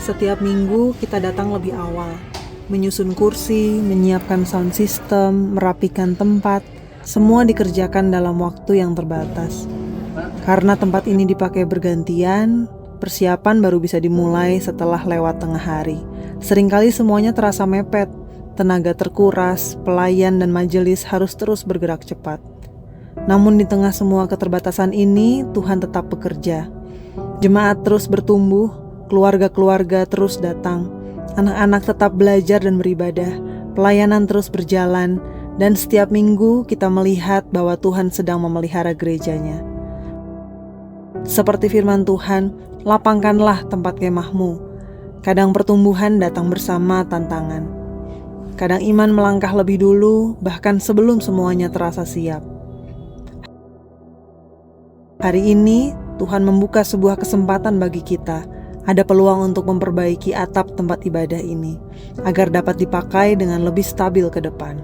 Setiap minggu kita datang lebih awal, menyusun kursi, menyiapkan sound system, merapikan tempat, semua dikerjakan dalam waktu yang terbatas. Karena tempat ini dipakai bergantian, persiapan baru bisa dimulai setelah lewat tengah hari. Seringkali semuanya terasa mepet, tenaga terkuras, pelayan dan majelis harus terus bergerak cepat. Namun di tengah semua keterbatasan ini, Tuhan tetap bekerja. Jemaat terus bertumbuh, keluarga-keluarga terus datang, anak-anak tetap belajar dan beribadah, pelayanan terus berjalan, dan setiap minggu kita melihat bahwa Tuhan sedang memelihara gerejanya. Seperti firman Tuhan, lapangkanlah tempat kemahmu. Kadang pertumbuhan datang bersama tantangan. Kadang iman melangkah lebih dulu, bahkan sebelum semuanya terasa siap. Hari ini, Tuhan membuka sebuah kesempatan bagi kita. Ada peluang untuk memperbaiki atap tempat ibadah ini, agar dapat dipakai dengan lebih stabil ke depan.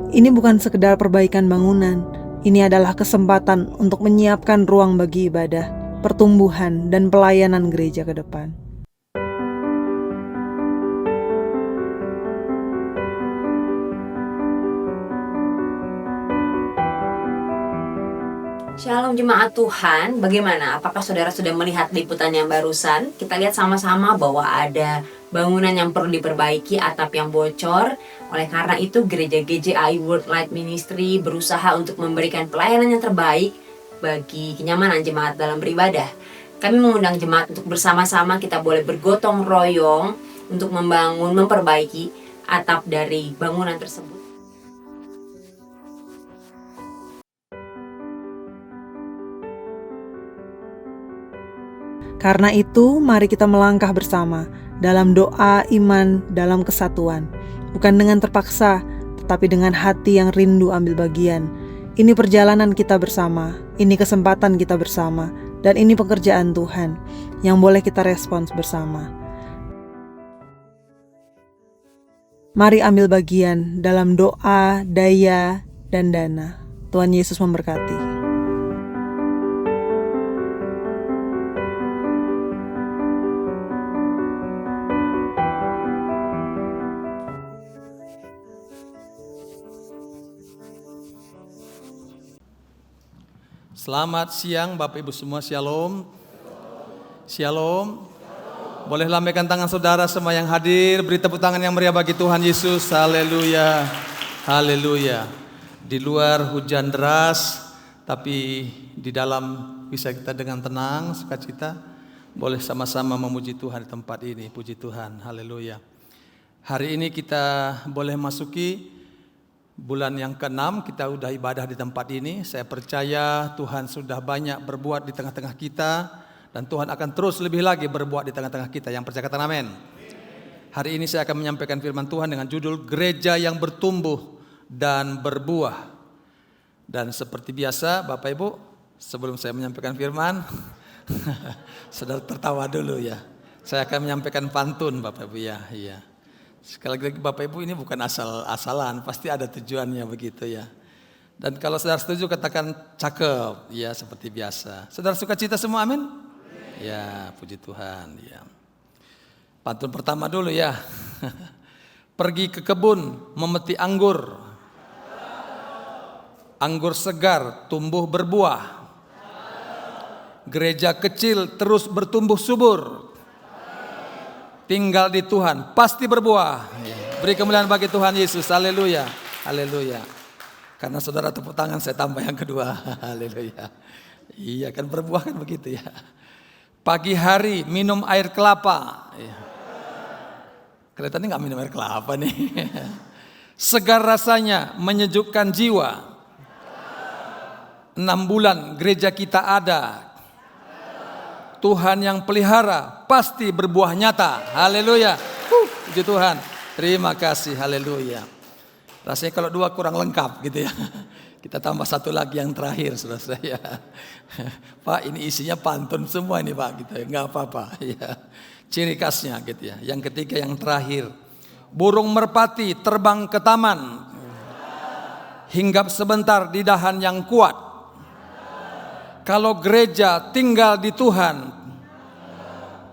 Ini bukan sekedar perbaikan bangunan, ini adalah kesempatan untuk menyiapkan ruang bagi ibadah, pertumbuhan, dan pelayanan gereja ke depan. Shalom jemaat Tuhan, bagaimana? Apakah saudara sudah melihat liputan yang barusan? Kita lihat sama-sama bahwa ada bangunan yang perlu diperbaiki, atap yang bocor. Oleh karena itu, gereja GJI World Light Ministry berusaha untuk memberikan pelayanan yang terbaik bagi kenyamanan jemaat dalam beribadah. Kami mengundang jemaat untuk bersama-sama kita boleh bergotong royong untuk memperbaiki atap dari bangunan tersebut. Karena itu, mari kita melangkah bersama dalam doa iman dalam kesatuan. Bukan dengan terpaksa, tetapi dengan hati yang rindu ambil bagian. Ini perjalanan kita bersama, ini kesempatan kita bersama, dan ini pekerjaan Tuhan yang boleh kita respons bersama. Mari ambil bagian dalam doa, daya, dan dana. Tuhan Yesus memberkati. Selamat siang Bapak Ibu semua, Shalom. Shalom. Boleh lambaikan tangan saudara semua yang hadir, beri tepuk tangan yang meriah bagi Tuhan Yesus. Haleluya. Haleluya. Di luar hujan deras, tapi di dalam bisa kita dengan tenang, sukacita. Boleh sama-sama memuji Tuhan di tempat ini. Puji Tuhan. Haleluya. Hari ini kita boleh masuki bulan yang ke-6, kita udah ibadah di tempat ini. Saya percaya Tuhan sudah banyak berbuat di tengah-tengah kita, dan Tuhan akan terus lebih lagi berbuat di tengah-tengah kita. Yang percaya katakan amin. Hari ini saya akan menyampaikan firman Tuhan dengan judul Gereja yang Bertumbuh dan Berbuah. Dan seperti biasa Bapak Ibu, sebelum saya menyampaikan firman saudara tertawa dulu ya. Saya akan menyampaikan pantun Bapak Ibu ya. Iya. Sekali lagi Bapak Ibu, ini bukan asal-asalan, pasti ada tujuannya begitu ya. Dan kalau saudara setuju katakan cakep, ya seperti biasa. Saudara suka cita semua, amin? Ya, puji Tuhan. Ya. Pantun pertama dulu ya. Pergi ke kebun memeti anggur. Anggur segar tumbuh berbuah. Gereja kecil terus bertumbuh subur. Tinggal di Tuhan, pasti berbuah. Beri kemuliaan bagi Tuhan Yesus. Haleluya. Haleluya. Karena saudara tepuk tangan, saya tambah yang kedua. Haleluya. Iya kan, berbuah kan begitu ya. Pagi hari minum air kelapa. Kelihatannya gak minum air kelapa nih. Segar rasanya, menyejukkan jiwa. 6 bulan gereja kita ada. Tuhan yang pelihara pasti berbuah nyata. Haleluya. Puji Tuhan. Terima kasih. Haleluya. Rasanya kalau 2 kurang lengkap gitu ya. Kita tambah 1 lagi yang terakhir, saudara saya. Pak, ini isinya pantun semua ini Pak gitu ya. Enggak apa-apa ya. Ciri khasnya gitu ya. Yang ketiga yang terakhir. Burung merpati terbang ke taman. Hinggap sebentar di dahan yang kuat. Kalau gereja tinggal di Tuhan,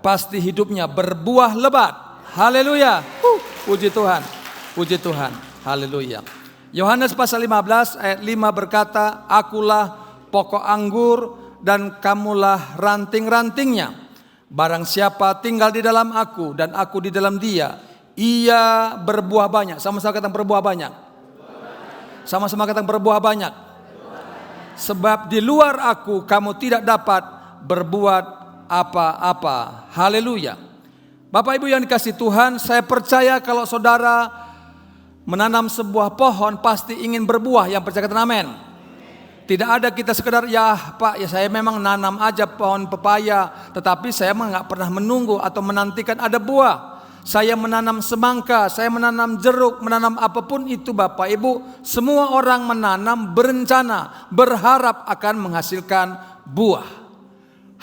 pasti hidupnya berbuah lebat. Haleluya. Puji Tuhan. Puji Tuhan. Haleluya. Yohanes pasal 15 ayat 5 berkata, akulah pokok anggur dan kamulah ranting-rantingnya. Barang siapa tinggal di dalam aku dan aku di dalam dia, ia berbuah banyak. Sama-sama kata berbuah banyak. Sama-sama kata berbuah banyak. Sebab di luar aku kamu tidak dapat berbuat apa-apa. Haleluya. Bapak Ibu yang dikasihi Tuhan, saya percaya kalau saudara menanam sebuah pohon pasti ingin berbuah. Yang percaya kata amin. Tidak ada kita sekedar ya Pak, ya saya memang nanam aja pohon pepaya, tetapi saya memang nggak pernah menunggu atau menantikan ada buah. Saya menanam semangka, saya menanam jeruk, menanam apapun itu Bapak Ibu, semua orang menanam berencana, berharap akan menghasilkan buah.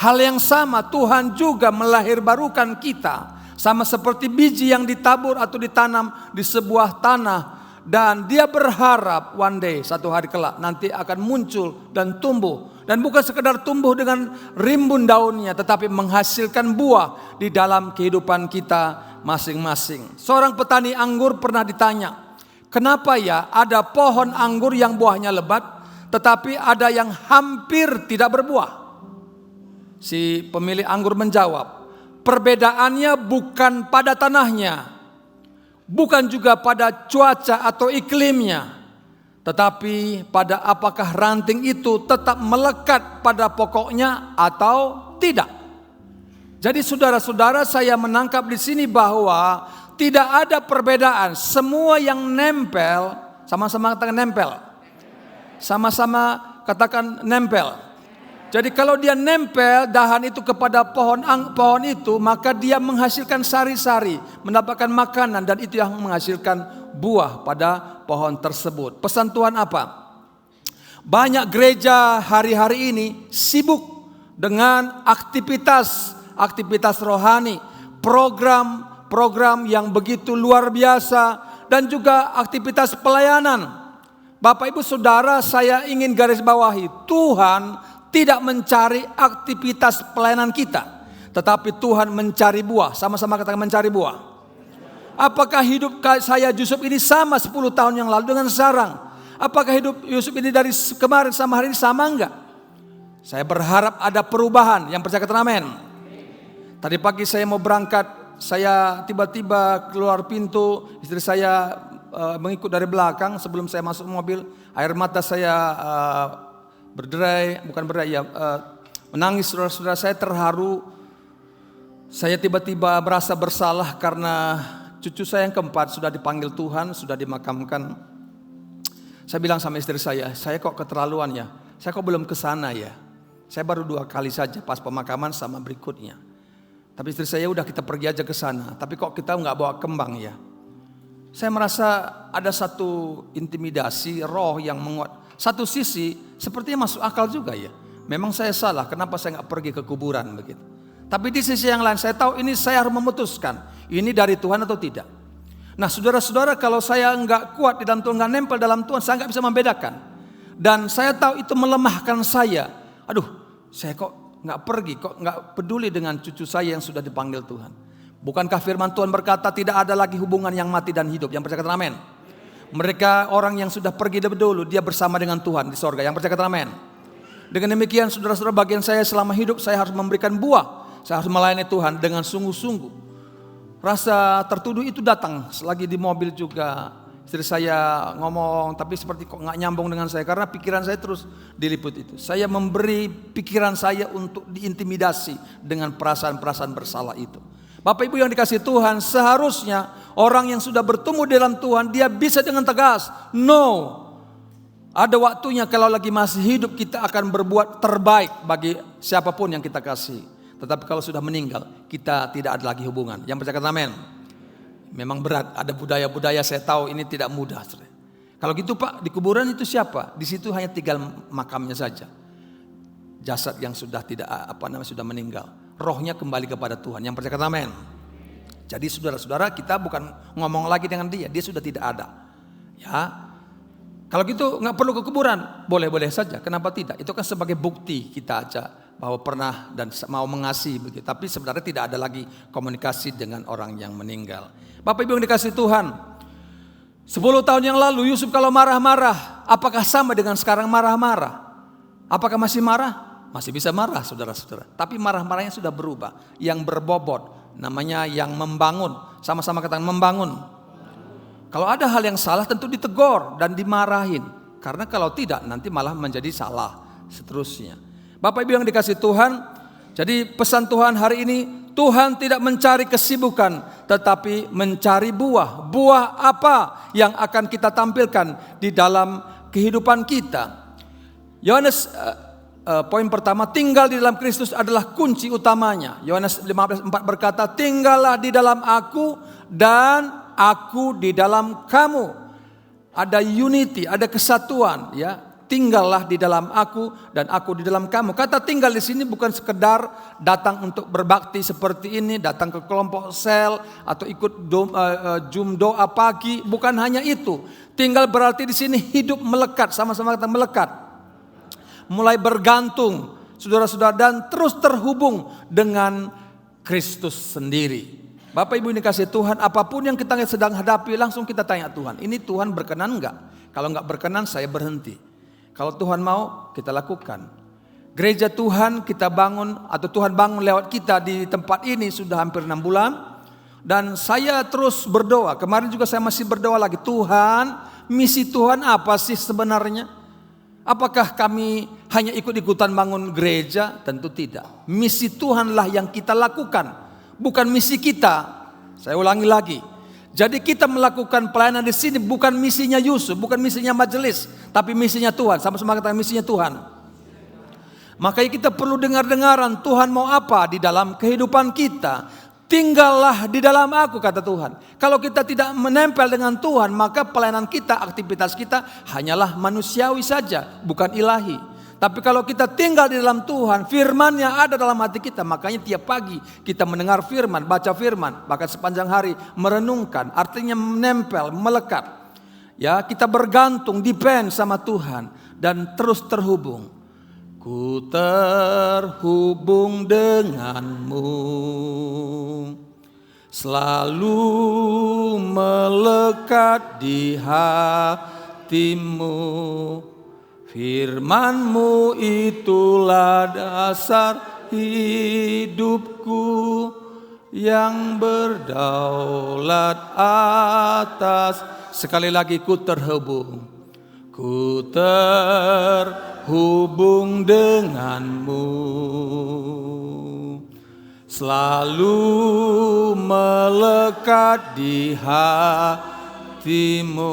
Hal yang sama Tuhan juga melahirbarukan kita. Sama seperti biji yang ditabur atau ditanam di sebuah tanah. Dan dia berharap one day, satu hari kelak nanti akan muncul dan tumbuh. Dan bukan sekedar tumbuh dengan rimbun daunnya, tetapi menghasilkan buah di dalam kehidupan kita masing-masing. Seorang petani anggur pernah ditanya, kenapa ya ada pohon anggur yang buahnya lebat, tetapi ada yang hampir tidak berbuah? Si pemilik anggur menjawab, perbedaannya bukan pada tanahnya, bukan juga pada cuaca atau iklimnya, tetapi pada apakah ranting itu tetap melekat pada pokoknya atau tidak. Jadi saudara-saudara, saya menangkap di sini bahwa tidak ada perbedaan. Semua yang nempel, sama-sama katakan nempel. Sama-sama katakan nempel. Jadi kalau dia nempel dahan itu kepada pohon itu, maka dia menghasilkan sari-sari, mendapatkan makanan, dan itu yang menghasilkan buah pada pohon tersebut. Pesan Tuhan apa? Banyak gereja hari-hari ini sibuk dengan aktivitas rohani, program yang begitu luar biasa, dan juga aktivitas pelayanan. Bapak Ibu Saudara, saya ingin garis bawahi, Tuhan tidak mencari aktivitas pelayanan kita, tetapi Tuhan mencari buah. Sama-sama katakan mencari buah. Apakah hidup saya Yusuf ini sama 10 tahun yang lalu dengan sekarang? Apakah hidup Yusuf ini dari kemarin sama hari ini sama enggak? Saya berharap ada perubahan. Yang percaya katakan amin. Tadi pagi saya mau berangkat, saya tiba-tiba keluar pintu, istri saya mengikut dari belakang. Sebelum saya masuk mobil, air mata saya menangis. Saudara-saudara, saya terharu. Saya tiba-tiba merasa bersalah karena cucu saya yang keempat sudah dipanggil Tuhan, sudah dimakamkan. Saya bilang sama istri saya kok keterlaluan ya, saya kok belum ke sana ya. Saya baru 2 kali saja pas pemakaman sama berikutnya. Tapi istri saya udah kita pergi aja ke sana, tapi kok kita nggak bawa kembang ya. Saya merasa ada satu intimidasi roh yang menguat. Satu sisi sepertinya masuk akal juga ya. Memang saya salah, kenapa saya nggak pergi ke kuburan begitu. Tapi di sisi yang lain saya tahu ini saya harus memutuskan, ini dari Tuhan atau tidak. Nah saudara-saudara, kalau saya nggak kuat di dalam Tuhan, nggak nempel dalam Tuhan, saya nggak bisa membedakan. Dan saya tahu itu melemahkan saya. Aduh, saya kok nggak pergi, kok nggak peduli dengan cucu saya yang sudah dipanggil Tuhan. Bukankah firman Tuhan berkata tidak ada lagi hubungan yang mati dan hidup? Yang percaya kata amin. Mereka orang yang sudah pergi lebih dulu, dia bersama dengan Tuhan di sorga. Yang percaya kata amin. Dengan demikian saudara-saudara, bagian saya selama hidup saya harus memberikan buah. Saya harus melayani Tuhan dengan sungguh-sungguh. Rasa tertuduh itu datang selagi di mobil juga. Istri saya ngomong tapi seperti kok gak nyambung dengan saya, karena pikiran saya terus diliput itu. Saya memberi pikiran saya untuk diintimidasi dengan perasaan-perasaan bersalah itu. Bapak Ibu yang dikasihi Tuhan, seharusnya orang yang sudah bertumbuh dalam Tuhan, dia bisa dengan tegas, no. Ada waktunya kalau lagi masih hidup kita akan berbuat terbaik bagi siapapun yang kita kasih. Tetapi kalau sudah meninggal, kita tidak ada lagi hubungan. Yang percaya kata amin. Memang berat, ada budaya-budaya saya tahu ini tidak mudah. Kalau gitu Pak, di kuburan itu siapa? Di situ hanya tinggal makamnya saja. Jasad yang sudah sudah meninggal. Rohnya kembali kepada Tuhan. Yang percaya kata amin. Jadi saudara-saudara, kita bukan ngomong lagi dengan dia sudah tidak ada. Ya. Kalau gitu nggak perlu ke kuburan, boleh-boleh saja. Kenapa tidak? Itu kan sebagai bukti kita aja bahwa pernah dan mau mengasihi begitu. Tapi sebenarnya tidak ada lagi komunikasi dengan orang yang meninggal. Bapak Ibu yang dikasihi Tuhan, 10 tahun yang lalu Yusuf kalau marah-marah, apakah sama dengan sekarang marah-marah? Apakah masih marah? Masih bisa marah saudara-saudara. Tapi marah-marahnya sudah berubah. Yang berbobot, namanya yang membangun. Sama-sama katakan membangun. Kalau ada hal yang salah tentu ditegur dan dimarahin. Karena kalau tidak nanti malah menjadi salah seterusnya. Bapak Ibu yang dikasihi Tuhan, jadi pesan Tuhan hari ini, Tuhan tidak mencari kesibukan tetapi mencari buah. Buah apa yang akan kita tampilkan di dalam kehidupan kita? Yohanes poin pertama, tinggal di dalam Kristus adalah kunci utamanya. Yohanes 15:4 berkata, tinggallah di dalam aku dan aku di dalam kamu. Ada unity, ada kesatuan, ya. Tinggallah di dalam aku dan aku di dalam kamu. Kata tinggal di sini bukan sekedar datang untuk berbakti seperti ini, datang ke kelompok sel atau ikut Zoom doa pagi, bukan hanya itu. Tinggal berarti di sini hidup melekat, sama-sama kata melekat. Mulai bergantung, saudara-saudara, dan terus terhubung dengan Kristus sendiri. Bapak Ibu yang dikasihi Tuhan, apapun yang kita sedang hadapi, langsung kita tanya Tuhan, ini Tuhan berkenan enggak? Kalau enggak berkenan, saya berhenti. Kalau Tuhan mau, kita lakukan. Gereja Tuhan kita bangun, atau Tuhan bangun lewat kita di tempat ini sudah hampir 6 bulan. Dan saya terus berdoa, kemarin juga saya masih berdoa lagi, Tuhan, misi Tuhan apa sih sebenarnya? Apakah kami hanya ikut-ikutan bangun gereja? Tentu tidak. Misi Tuhanlah yang kita lakukan, bukan misi kita. Saya ulangi lagi. Jadi kita melakukan pelayanan di sini bukan misinya Yusuf, bukan misinya majelis, tapi misinya Tuhan. Sama-sama kata misinya Tuhan. Makanya kita perlu dengar-dengaran Tuhan mau apa di dalam kehidupan kita. Tinggallah di dalam aku, kata Tuhan. Kalau kita tidak menempel dengan Tuhan, maka pelayanan kita, aktivitas kita hanyalah manusiawi saja, bukan ilahi. Tapi kalau kita tinggal di dalam Tuhan, firman-Nya ada dalam hati kita. Makanya tiap pagi kita mendengar firman, baca firman, bahkan sepanjang hari merenungkan, artinya menempel, melekat. Ya, kita bergantung, depend sama Tuhan dan terus terhubung. Ku terhubung denganmu, selalu melekat di hatimu. Firman-Mu itulah dasar hidupku yang berdaulat atas. Sekali lagi, ku terhubung. Ku terhubung denganmu, selalu melekat di hatimu.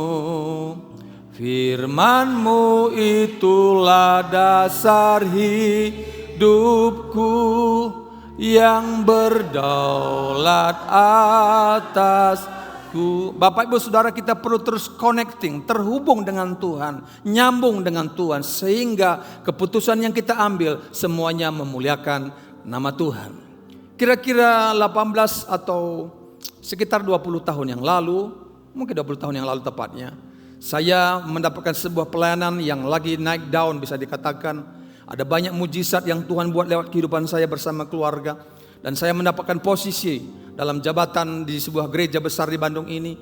Firman-Mu itulah dasar hidupku yang berdaulat atasku. Bapak Ibu Saudara, kita perlu terus connecting, terhubung dengan Tuhan, nyambung dengan Tuhan, sehingga keputusan yang kita ambil semuanya memuliakan nama Tuhan. Kira-kira 18 atau sekitar 20 tahun yang lalu, mungkin 20 tahun yang lalu tepatnya, saya mendapatkan sebuah pelayanan yang lagi naik daun, bisa dikatakan. Ada banyak mujizat yang Tuhan buat lewat kehidupan saya bersama keluarga. Dan saya mendapatkan posisi dalam jabatan di sebuah gereja besar di Bandung ini.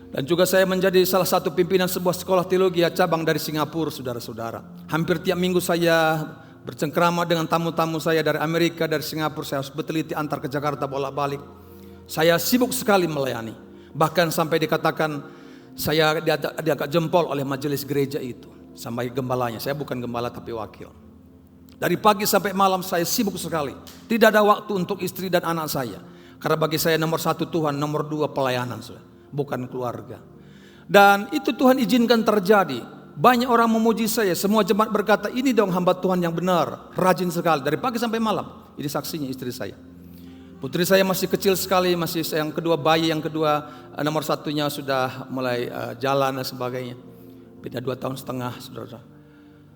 Dan juga saya menjadi salah satu pimpinan sebuah sekolah teologi cabang dari Singapura, saudara-saudara. Hampir tiap minggu saya bercengkrama dengan tamu-tamu saya dari Amerika, dari Singapura. Saya harus berteliti antar ke Jakarta bolak-balik. Saya sibuk sekali melayani. Bahkan sampai dikatakan saya diangkat jempol oleh majelis gereja itu. Sampai gembalanya, saya bukan gembala tapi wakil. Dari pagi sampai malam saya sibuk sekali. Tidak ada waktu untuk istri dan anak saya. Karena bagi saya nomor 1 Tuhan, nomor 2 pelayanan, bukan keluarga. Dan itu Tuhan izinkan terjadi. Banyak orang memuji saya, semua jemaat berkata, ini dong hamba Tuhan yang benar, rajin sekali. Dari pagi sampai malam, ini saksinya istri saya. Putri saya masih kecil sekali, masih yang kedua bayi, yang kedua nomor 1-nya sudah mulai jalan dan sebagainya. Beda 2 tahun setengah, saudara.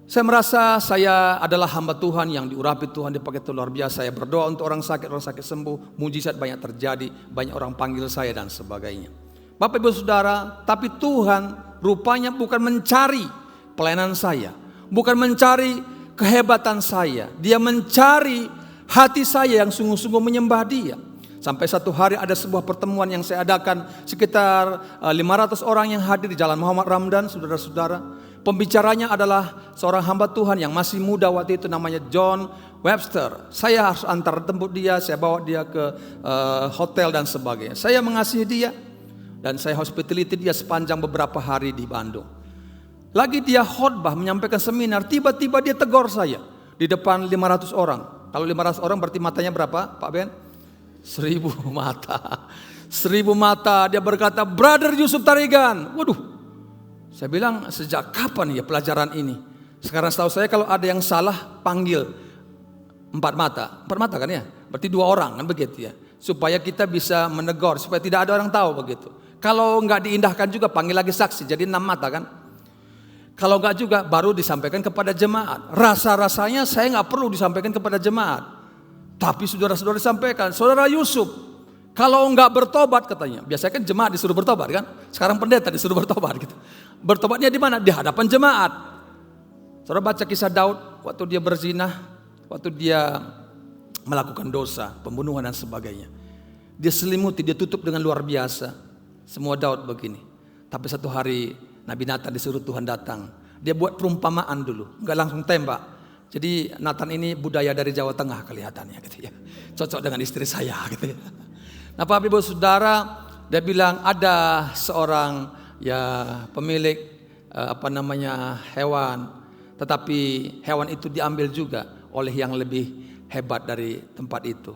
Saya merasa saya adalah hamba Tuhan yang diurapi Tuhan, dipakai Tuhan luar biasa. Saya berdoa untuk orang sakit sembuh, mujizat banyak terjadi, banyak orang panggil saya dan sebagainya. Bapak Ibu Saudara, tapi Tuhan rupanya bukan mencari pelayanan saya, bukan mencari kehebatan saya. Dia mencari hati saya yang sungguh-sungguh menyembah Dia. Sampai satu hari ada sebuah pertemuan yang saya adakan, sekitar 500 orang yang hadir di Jalan Muhammad Ramdan, saudara-saudara. Pembicaranya adalah seorang hamba Tuhan yang masih muda waktu itu, namanya John Webster. Saya harus antar jemput dia, saya bawa dia ke hotel dan sebagainya. Saya mengasihi dia dan saya hospitality dia sepanjang beberapa hari di Bandung. Lagi dia khotbah menyampaikan seminar, tiba-tiba dia tegur saya di depan 500 orang. Kalau 500 orang berarti matanya berapa, Pak Ben? 1000 mata. 1000 mata. Dia berkata, Brother Yusuf Tarigan. Waduh, saya bilang sejak kapan ya pelajaran ini? Sekarang setahu saya kalau ada yang salah panggil 4 mata. 4 mata kan ya? Berarti 2 orang kan begitu ya. Supaya kita bisa menegur, supaya tidak ada orang tahu begitu. Kalau enggak diindahkan juga panggil lagi saksi, jadi 6 mata kan. Kalau enggak juga baru disampaikan kepada jemaat. Rasa-rasanya saya enggak perlu disampaikan kepada jemaat. Tapi saudara-saudara disampaikan, Saudara Yusuf, kalau enggak bertobat katanya. Biasanya kan jemaat disuruh bertobat kan. Sekarang pendeta disuruh bertobat gitu. Bertobatnya di mana? Di hadapan jemaat. Saudara baca kisah Daud waktu dia berzina, waktu dia melakukan dosa, pembunuhan dan sebagainya. Dia selimuti, dia tutup dengan luar biasa. Semua Daud begini. Tapi satu hari Nabi Nathan disuruh Tuhan datang. Dia buat perumpamaan dulu, enggak langsung tembak. Jadi Nathan ini budaya dari Jawa Tengah kelihatannya gitu ya. Cocok dengan istri saya gitu ya. Nah Bapak Ibu Saudara, dia bilang ada seorang ya pemilik hewan, tetapi hewan itu diambil juga oleh yang lebih hebat dari tempat itu.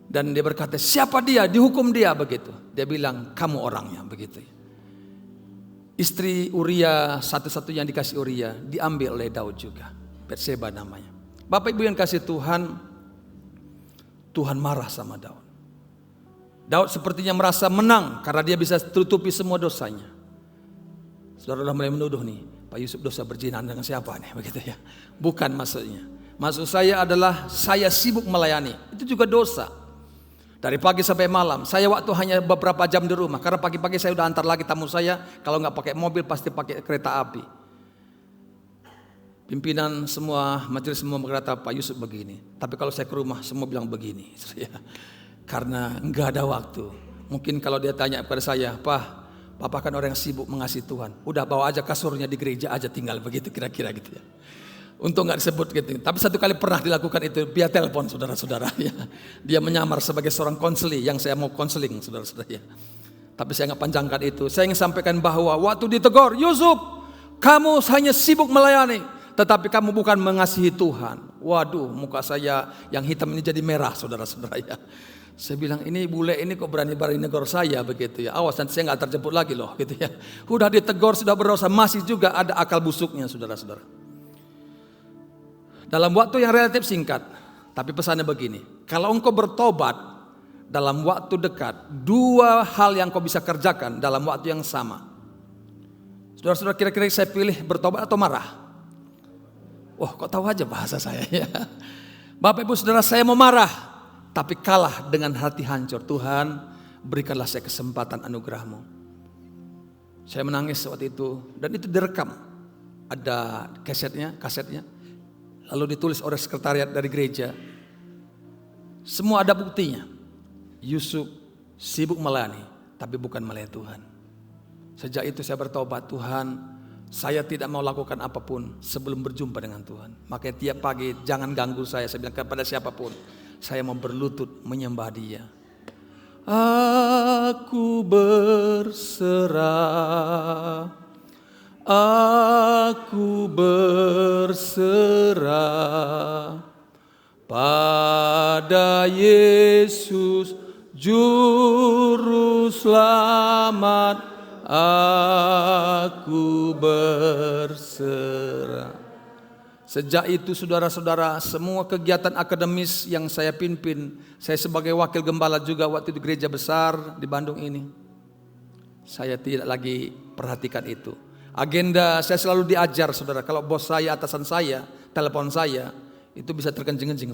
Dan dia berkata, siapa dia? Dihukum dia begitu. Dia bilang, kamu orangnya begitu. Istri Uria, satu-satunya yang dikasih Uria, diambil oleh Daud juga. Batseba namanya. Bapak Ibu yang kasih Tuhan, Tuhan marah sama Daud. Daud sepertinya merasa menang karena dia bisa tutupi semua dosanya. Saudara sudah mulai menuduh nih, Pak Yusuf dosa berzina dengan siapa nih begitu ya. Bukan maksudnya. Maksud saya adalah saya sibuk melayani. Itu juga dosa. Dari pagi sampai malam. Saya waktu hanya beberapa jam di rumah. Karena pagi-pagi saya udah antar lagi tamu saya. Kalau nggak pakai mobil pasti pakai kereta api. Pimpinan semua, majelis semua berkata Pak Yusuf begini. Tapi kalau saya ke rumah semua bilang begini. Karena nggak ada waktu. Mungkin kalau dia tanya kepada saya, Bapak kan orang yang sibuk mengasihi Tuhan. Udah bawa aja kasurnya di gereja aja tinggal begitu kira-kira gitu ya. Untuk nggak disebut gitu. Tapi satu kali pernah dilakukan itu via telepon saudara-saudara ya. Dia menyamar sebagai seorang konseli yang saya mau konseling saudara-saudara ya. Tapi saya nggak panjangkan itu. Saya ingin sampaikan bahwa waktu ditegur, Yusuf, kamu hanya sibuk melayani. Tetapi kamu bukan mengasihi Tuhan. Waduh, muka saya yang hitam ini jadi merah, saudara-saudara ya. Saya bilang, ini bule ini kok berani-berani negor saya begitu ya. Awas nanti saya nggak terjemput lagi loh, gitu ya. Udah ditegur, sudah berdosa, masih juga ada akal busuknya, saudara-saudara. Dalam waktu yang relatif singkat, tapi pesannya begini. Kalau engkau bertobat dalam waktu dekat, 2 hal yang kau bisa kerjakan dalam waktu yang sama. Saudara-saudara, kira-kira saya pilih bertobat atau marah? Wah, kok tahu aja bahasa saya ya. Bapak Ibu Saudara, saya mau marah, tapi kalah dengan hati hancur. Tuhan, berikanlah saya kesempatan anugerah-Mu. Saya menangis waktu itu dan itu direkam. Ada kasetnya. Lalu ditulis oleh sekretariat dari gereja. Semua ada buktinya. Yusuf sibuk melayani, tapi bukan melayani Tuhan. Sejak itu saya bertobat, Tuhan, saya tidak mau lakukan apapun sebelum berjumpa dengan Tuhan. Makanya tiap pagi jangan ganggu saya. Saya bilang kepada siapapun, saya mau berlutut menyembah Dia. Aku berserah, aku berserah pada Yesus Juru Selamat. Aku berserah. Sejak itu saudara-saudara, semua kegiatan akademis yang saya pimpin, saya sebagai wakil gembala juga waktu di gereja besar di Bandung ini, saya tidak lagi perhatikan itu. Agenda saya selalu diajar saudara, kalau bos saya, atasan saya, telepon saya, itu bisa terkencing-kencing.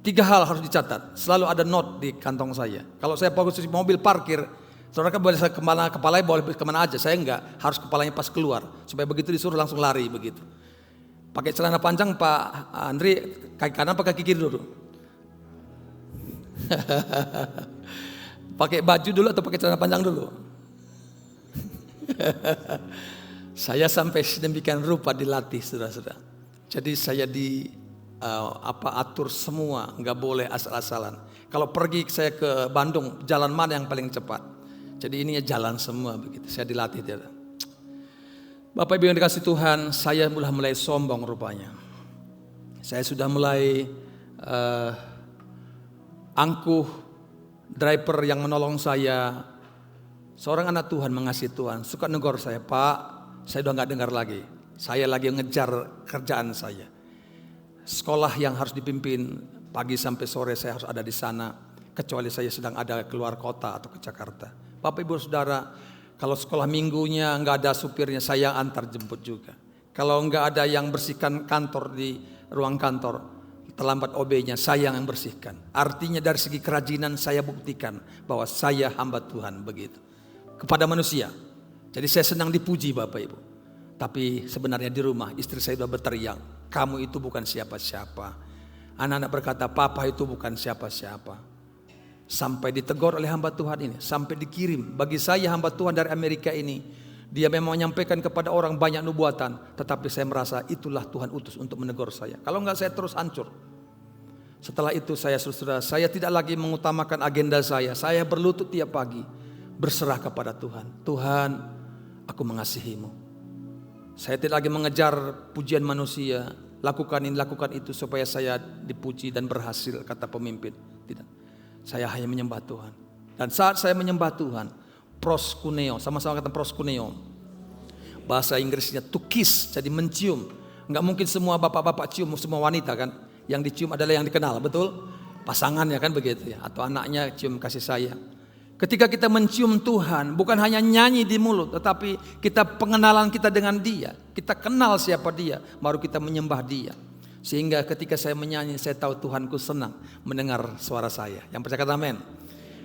3 hal harus dicatat, selalu ada note di kantong saya. Kalau saya posisi mobil parkir, saudara kan boleh kepalanya boleh kemana aja, saya enggak, harus kepalanya pas keluar. Supaya begitu disuruh langsung lari begitu. Pakai celana panjang Pak Andri, kaki kanan apa kaki kiri dulu? Pakai baju dulu atau pakai celana panjang dulu? Saya sampai sedemikian rupa dilatih, saudara-saudara. Jadi saya atur semua, nggak boleh asal-asalan. Kalau pergi saya ke Bandung, jalan mana yang paling cepat? Jadi ini jalan semua begitu. Saya dilatih dia. Bapak Ibu yang dikasih Tuhan, saya mulai sombong rupanya. Saya sudah mulai angkuh driver yang menolong saya. Seorang anak Tuhan mengasihi Tuhan, suka negor saya, Pak, saya udah gak dengar lagi. Saya lagi ngejar kerjaan saya. Sekolah yang harus dipimpin pagi sampai sore saya harus ada di sana. Kecuali saya sedang ada keluar kota atau ke Jakarta. Bapak Ibu Saudara, kalau sekolah minggunya nggak ada supirnya, saya antar jemput juga. Kalau nggak ada yang bersihkan kantor di ruang kantor, terlambat OB-nya, saya yang bersihkan. Artinya dari segi kerajinan saya buktikan bahwa saya hamba Tuhan begitu. Kepada manusia. Jadi saya senang dipuji Bapak Ibu. Tapi sebenarnya di rumah istri saya sudah berteriak, kamu itu bukan siapa-siapa. Anak-anak berkata, papa itu bukan siapa-siapa. Sampai ditegur oleh hamba Tuhan ini, sampai dikirim. Bagi saya hamba Tuhan dari Amerika ini, dia memang menyampaikan kepada orang banyak nubuatan, tetapi saya merasa itulah Tuhan utus untuk menegur saya. Kalau enggak saya terus hancur. Setelah itu saya tidak lagi mengutamakan agenda saya berlutut tiap pagi, berserah kepada Tuhan. Tuhan, aku mengasihimu. Saya tidak lagi mengejar pujian manusia, lakukan ini, lakukan itu supaya saya dipuji dan berhasil, kata pemimpin. Tidak. Saya hanya menyembah Tuhan. Dan saat saya menyembah Tuhan, proskuneo, sama-sama kata proskuneo. Bahasa Inggrisnya to kiss, jadi mencium. Enggak mungkin semua bapak-bapak cium semua wanita kan. Yang dicium adalah yang dikenal, betul? Pasangannya kan begitu ya, atau anaknya cium kasih sayang. Ketika kita mencium Tuhan, bukan hanya nyanyi di mulut, tetapi kita pengenalan kita dengan Dia. Kita kenal siapa Dia, baru kita menyembah Dia. Sehingga ketika saya menyanyi, saya tahu Tuhanku senang mendengar suara saya. Yang percaya kata amin.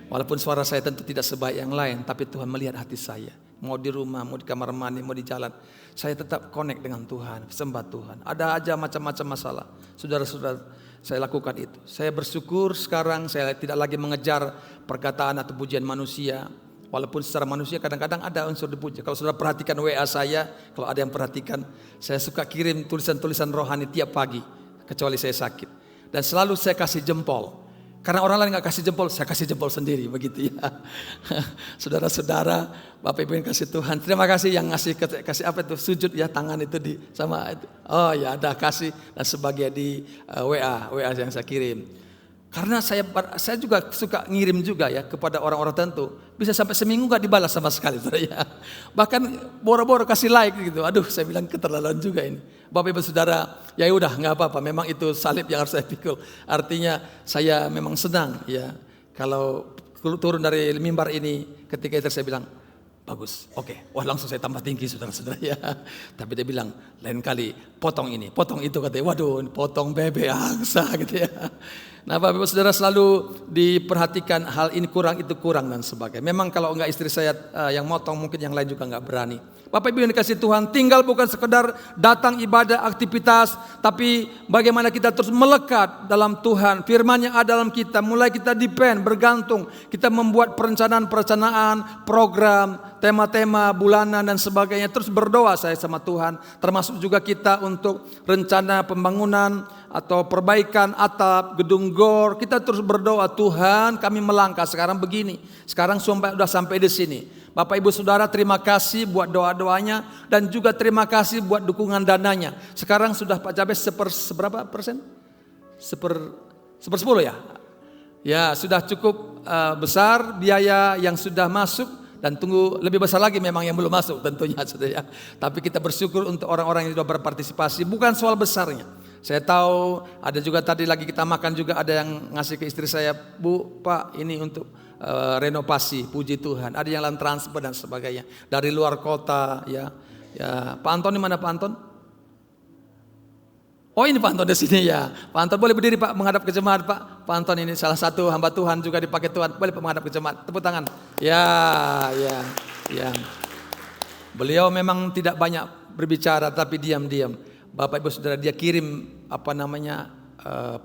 Walaupun suara saya tentu tidak sebaik yang lain, tapi Tuhan melihat hati saya. Mau di rumah, mau di kamar mandi, mau di jalan, saya tetap connect dengan Tuhan, sembah Tuhan. Ada aja macam-macam masalah. Saudara-saudara, saya lakukan itu. Saya bersyukur sekarang saya tidak lagi mengejar perkataan atau pujian manusia. Walaupun secara manusia kadang-kadang ada unsur dipuji. Kalau saudara perhatikan WA saya, kalau ada yang perhatikan, saya suka kirim tulisan-tulisan rohani tiap pagi, kecuali saya sakit. Dan selalu saya kasih jempol. Karena orang lain gak kasih jempol, saya kasih jempol sendiri, begitu ya. Saudara-saudara, Bapak Ibu yang kasih Tuhan, terima kasih yang kasih apa itu, sujud ya, tangan itu di sama itu. Oh ya, ada kasih dan sebagian di WA yang saya kirim. Karena saya juga suka ngirim juga ya kepada orang-orang tertentu. Bisa sampai seminggu gak dibalas sama sekali. Ya. Bahkan boro-boro kasih like gitu. Aduh, saya bilang keterlaluan juga ini. Bapak Ibu Saudara, ya udah gak apa-apa. Memang itu salib yang harus saya pikul. Artinya saya memang senang ya. Kalau turun dari mimbar ini, ketika itu saya bilang, bagus, oke. Wah langsung saya tambah tinggi saudara-saudara ya. Tapi dia bilang, lain kali potong ini, potong itu katanya. Waduh, potong bebek angsa gitu ya. Nah Bapak Ibu Saudara selalu diperhatikan hal ini kurang, itu kurang dan sebagainya. Memang kalau enggak istri saya yang motong, mungkin yang lain juga enggak berani. Bapak Ibu yang dikasih Tuhan, tinggal bukan sekedar datang ibadah, aktivitas, tapi bagaimana kita terus melekat dalam Tuhan. Firman yang ada dalam kita, mulai kita depend, bergantung. Kita membuat perencanaan, program, tema-tema bulanan dan sebagainya. Terus berdoa saya sama Tuhan. Termasuk juga kita untuk rencana pembangunan atau perbaikan atap, gedung gor. Kita terus berdoa, Tuhan kami melangkah sekarang begini. Sekarang sudah sampai di sini. Bapak Ibu Saudara terima kasih buat doa-doanya dan juga terima kasih buat dukungan dananya. Sekarang sudah Pak Jabes seberapa persen? Sepersepuluh ya? Ya sudah cukup besar biaya yang sudah masuk. Dan tunggu lebih besar lagi memang yang belum masuk tentunya saudara ya. Tapi kita bersyukur untuk orang-orang yang sudah berpartisipasi. Bukan soal besarnya. Saya tahu ada juga tadi lagi kita makan juga ada yang ngasih ke istri saya, Bu, Pak ini untuk renovasi, puji Tuhan. Ada yang dalam transfer dan sebagainya. Dari luar kota ya. Ya, Pak Anton di mana Pak Anton? Oh ini Pak Anton di sini ya. Pak Anton boleh berdiri Pak menghadap ke jemaat Pak. Pak Anton ini salah satu hamba Tuhan juga dipakai Tuhan. Boleh Pak menghadap ke jemaat. Tepuk tangan. Ya. Beliau memang tidak banyak berbicara tapi diam-diam. Bapak Ibu Saudara, dia kirim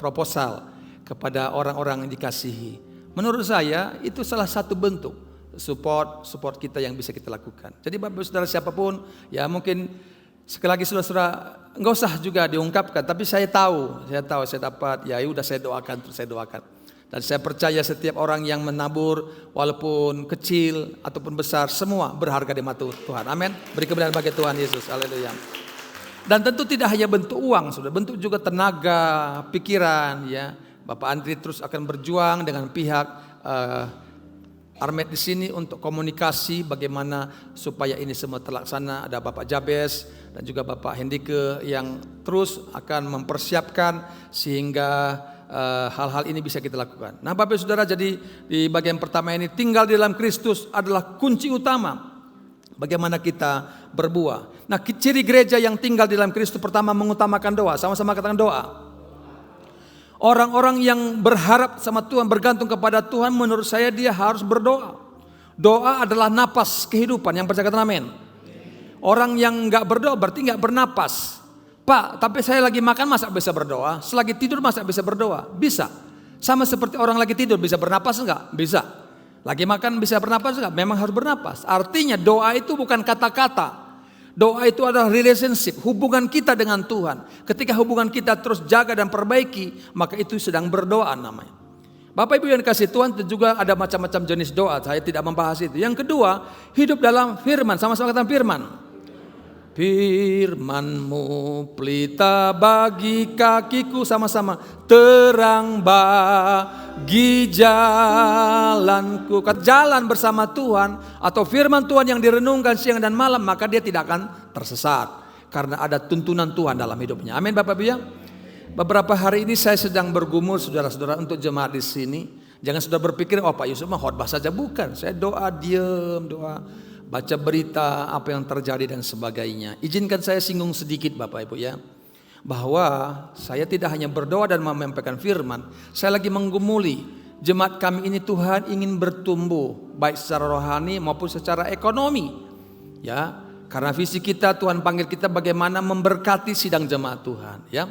proposal kepada orang-orang yang dikasihi. Menurut saya itu salah satu bentuk support kita yang bisa kita lakukan. Jadi Bapak Ibu Saudara siapapun, ya mungkin sekali lagi saudara-saudara enggak usah juga diungkapkan, tapi saya tahu saya dapat, ya udah saya doakan. Dan saya percaya setiap orang yang menabur walaupun kecil ataupun besar, semua berharga di mata Tuhan. Amin. Beri kebenaran bagi Tuhan Yesus. Haleluya. Dan tentu tidak hanya bentuk uang, sudah bentuk juga tenaga, pikiran, ya. Bapak Andri terus akan berjuang dengan pihak Armet di sini untuk komunikasi bagaimana supaya ini semua terlaksana. Ada Bapak Jabes dan juga Bapak Hendike yang terus akan mempersiapkan sehingga hal-hal ini bisa kita lakukan. Nah Bapak Saudara, jadi di bagian pertama ini tinggal di dalam Kristus adalah kunci utama bagaimana kita berbuah. Nah ciri gereja yang tinggal di dalam Kristus pertama mengutamakan doa. Sama-sama katakan doa. Orang-orang yang berharap sama Tuhan, bergantung kepada Tuhan, menurut saya dia harus berdoa. Doa adalah napas kehidupan. Yang percaya katakan amin. Orang yang gak berdoa berarti gak bernapas. Pak, tapi saya lagi makan masa bisa berdoa? Selagi tidur masa bisa berdoa? Bisa. Sama seperti orang lagi tidur bisa bernapas enggak? Bisa. Lagi makan bisa bernapas enggak? Memang harus bernapas. Artinya doa itu bukan kata-kata. Doa itu adalah relationship, hubungan kita dengan Tuhan. Ketika hubungan kita terus jaga dan perbaiki, maka itu sedang berdoa namanya. Bapak Ibu yang dikasih Tuhan, juga ada macam-macam jenis doa. Saya tidak membahas itu. Yang kedua, hidup dalam firman. Sama-sama kata firman. Firman-Mu pelita bagi kakiku, sama-sama terang bagi jalanku. Jalan bersama Tuhan atau firman Tuhan yang direnungkan siang dan malam, maka dia tidak akan tersesat karena ada tuntunan Tuhan dalam hidupnya. Amin Bapak Ibu ya. Beberapa hari ini saya sedang bergumul saudara-saudara untuk jemaat di sini. Jangan sudah berpikir Pak Yusuf mah khotbah saja, bukan. Saya doa diam, doa baca berita apa yang terjadi dan sebagainya. Izinkan saya singgung sedikit Bapak Ibu ya, bahwa saya tidak hanya berdoa dan menyampaikan firman, saya lagi menggumuli jemaat kami ini. Tuhan ingin bertumbuh baik secara rohani maupun secara ekonomi, ya. Karena visi kita, Tuhan panggil kita bagaimana memberkati sidang jemaat Tuhan, ya.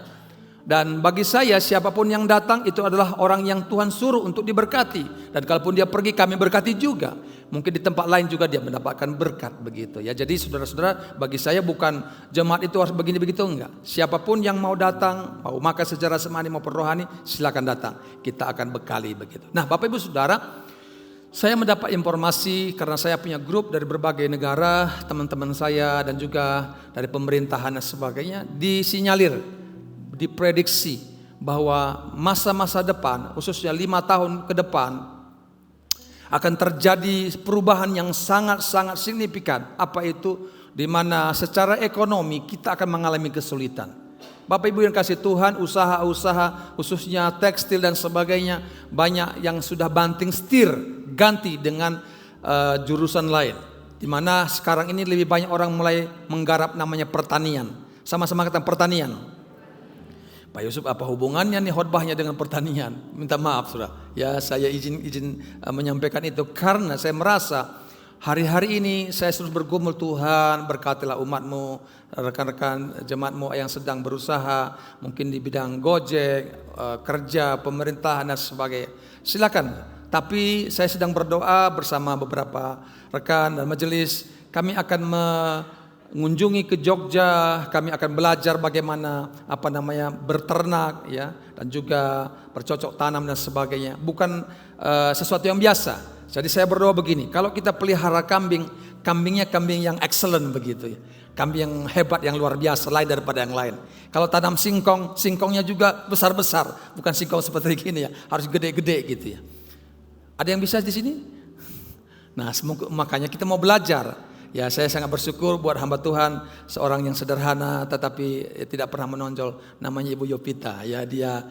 Dan bagi saya siapapun yang datang itu adalah orang yang Tuhan suruh untuk diberkati. Dan kalaupun dia pergi kami berkati juga. Mungkin di tempat lain juga dia mendapatkan berkat begitu ya. Jadi saudara-saudara, bagi saya bukan jemaat itu harus begini begitu, enggak. Siapapun yang mau datang, mau makan secara semani maupun rohani, silakan datang. Kita akan bekali begitu. Nah Bapak Ibu Saudara, saya mendapat informasi karena saya punya grup dari berbagai negara, teman-teman saya dan juga dari pemerintahan dan sebagainya, disinyalir, diprediksi bahwa masa-masa depan, khususnya 5 tahun ke depan, akan terjadi perubahan yang sangat-sangat signifikan. Apa itu? Di mana secara ekonomi kita akan mengalami kesulitan. Bapak Ibu yang kasih Tuhan, usaha-usaha khususnya tekstil dan sebagainya, banyak yang sudah banting setir, ganti dengan jurusan lain. Di mana sekarang ini lebih banyak orang mulai menggarap namanya pertanian. Sama-sama kata pertanian. Pak Yusuf, apa hubungannya nih khotbahnya dengan pertanian? Minta maaf Saudara. Ya saya izin menyampaikan itu karena saya merasa hari-hari ini saya terus bergumul, Tuhan berkatilah umat-Mu, rekan-rekan jemaat-Mu yang sedang berusaha, mungkin di bidang Gojek, kerja, pemerintahan dan sebagainya. Silakan. Tapi saya sedang berdoa bersama beberapa rekan dan majelis. Kami akan mengunjungi ke Jogja, kami akan belajar bagaimana berternak ya, dan juga bercocok tanam dan sebagainya. Bukan sesuatu yang biasa. Jadi saya berdoa begini, kalau kita pelihara kambing, kambingnya kambing yang excellent begitu ya. Kambing yang hebat, yang luar biasa, lain daripada yang lain. Kalau tanam singkong, singkongnya juga besar-besar, bukan singkong seperti gini ya, harus gede-gede gitu ya. Ada yang bisa di sini? Nah, makanya kita mau belajar. Ya, saya sangat bersyukur buat hamba Tuhan, seorang yang sederhana tetapi tidak pernah menonjol, namanya Ibu Yopita. Ya, dia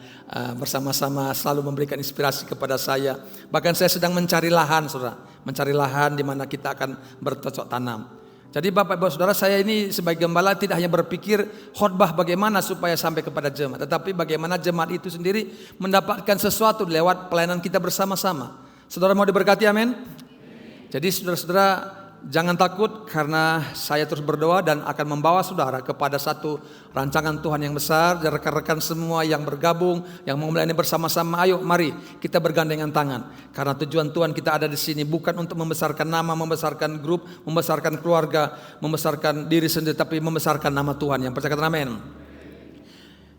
bersama-sama selalu memberikan inspirasi kepada saya. Bahkan saya sedang mencari lahan, Saudara, mencari lahan di mana kita akan bercocok tanam. Jadi Bapak Ibu Saudara, saya ini sebagai gembala tidak hanya berpikir khotbah bagaimana supaya sampai kepada jemaat, tetapi bagaimana jemaat itu sendiri mendapatkan sesuatu lewat pelayanan kita bersama-sama. Saudara mau diberkati, amin. Jadi saudara-saudara, jangan takut karena saya terus berdoa dan akan membawa saudara kepada satu rancangan Tuhan yang besar. Dan rekan-rekan semua yang bergabung, yang mau melayani bersama-sama, ayo mari kita bergandengan tangan. Karena tujuan Tuhan kita ada di sini bukan untuk membesarkan nama, membesarkan grup, membesarkan keluarga, membesarkan diri sendiri, tapi membesarkan nama Tuhan. Yang percaya kata amin.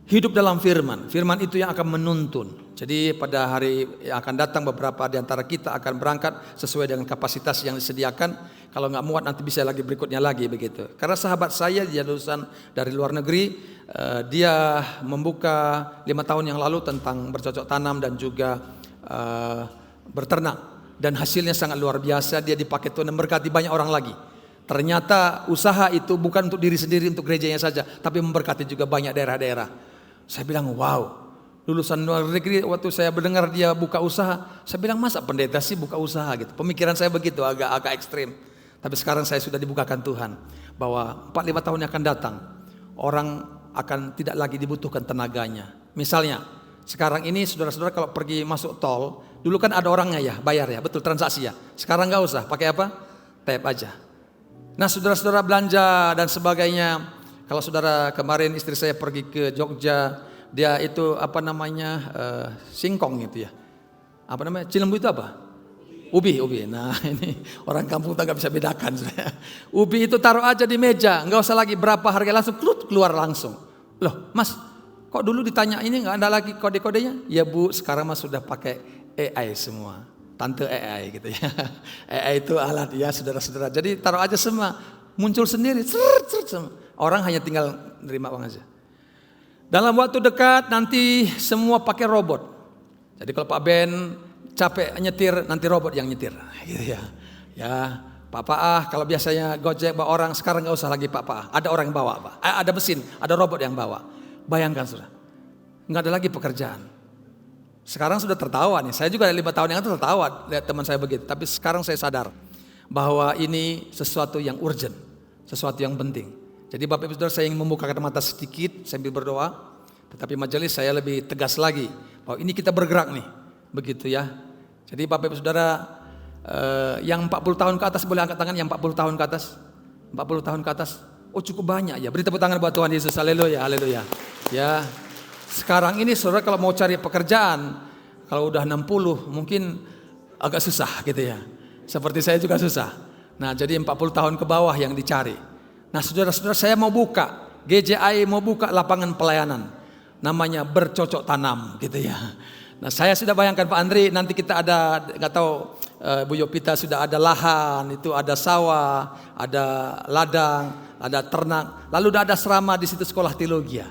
Hidup dalam firman, firman itu yang akan menuntun. Jadi pada hari yang akan datang beberapa di antara kita akan berangkat sesuai dengan kapasitas yang disediakan. Kalau nggak muat nanti bisa lagi berikutnya lagi begitu. Karena sahabat saya dia lulusan dari luar negeri, dia membuka 5 tahun yang lalu tentang bercocok tanam dan juga berternak. Dan hasilnya sangat luar biasa, dia dipakai Tuhan dan berkati banyak orang lagi. Ternyata usaha itu bukan untuk diri sendiri, untuk gerejanya saja, tapi memberkati juga banyak daerah-daerah. Saya bilang wow, lulusan luar negeri waktu saya mendengar dia buka usaha, saya bilang masa pendeta sih buka usaha gitu. Pemikiran saya begitu agak ekstrim. Tapi sekarang saya sudah dibukakan Tuhan bahwa 4-5 tahun yang akan datang orang akan tidak lagi dibutuhkan tenaganya. Misalnya sekarang ini saudara-saudara kalau pergi masuk tol, dulu kan ada orangnya ya, bayar ya, betul transaksi ya. Sekarang nggak usah, pakai apa? Tap aja. Nah saudara-saudara belanja dan sebagainya. Kalau saudara kemarin istri saya pergi ke Jogja, dia itu singkong gitu ya. Apa namanya? Cilembu itu apa? Ubi. Nah ini orang kampung tak bisa bedakan. Ubi itu taruh aja di meja, nggak usah lagi berapa harga, langsung keluar langsung. Loh mas, kok dulu ditanya ini nggak ada lagi kode-kodenya? Ya bu, sekarang mas sudah pakai AI semua. Tante AI gitu ya. AI itu alat ya saudara-saudara. Jadi taruh aja semua, muncul sendiri. Orang hanya tinggal nerima uang aja. Dalam waktu dekat nanti semua pakai robot. Jadi kalau Pak Ben capek nyetir, nanti robot yang nyetir. Gitu ya. Ya Pak kalau biasanya Gojek bawa orang, sekarang nggak usah lagi Pak. Ada orang yang bawa Pak. Ada mesin, ada robot yang bawa. Bayangkan sudah, nggak ada lagi pekerjaan. Sekarang sudah tertawa nih. Saya juga 5 tahun yang lalu tertawa lihat teman saya begitu. Tapi sekarang saya sadar bahwa ini sesuatu yang urgent, sesuatu yang penting. Jadi Bapak Ibu Saudara, saya ingin membukakan mata sedikit sambil berdoa. Tetapi majelis saya lebih tegas lagi bahwa ini kita bergerak nih, begitu ya. Jadi Bapak Ibu Saudara, yang 40 tahun ke atas boleh angkat tangan. Yang 40 tahun ke atas, 40 tahun ke atas. Oh cukup banyak ya. Beri tepuk tangan buat Tuhan Yesus. Haleluya, haleluya. Ya. Sekarang ini saudara kalau mau cari pekerjaan, kalau udah 60 mungkin agak susah gitu ya. Seperti saya juga susah. Nah jadi 40 tahun ke bawah yang dicari. Nah saudara-saudara, saya mau buka, GJI mau buka lapangan pelayanan. Namanya bercocok tanam gitu ya. Nah saya sudah bayangkan Pak Andri, nanti kita ada, nggak tahu Bu Yopita sudah ada lahan, itu ada sawah, ada ladang, ada ternak. Lalu udah ada asrama di situ, sekolah teologi ya.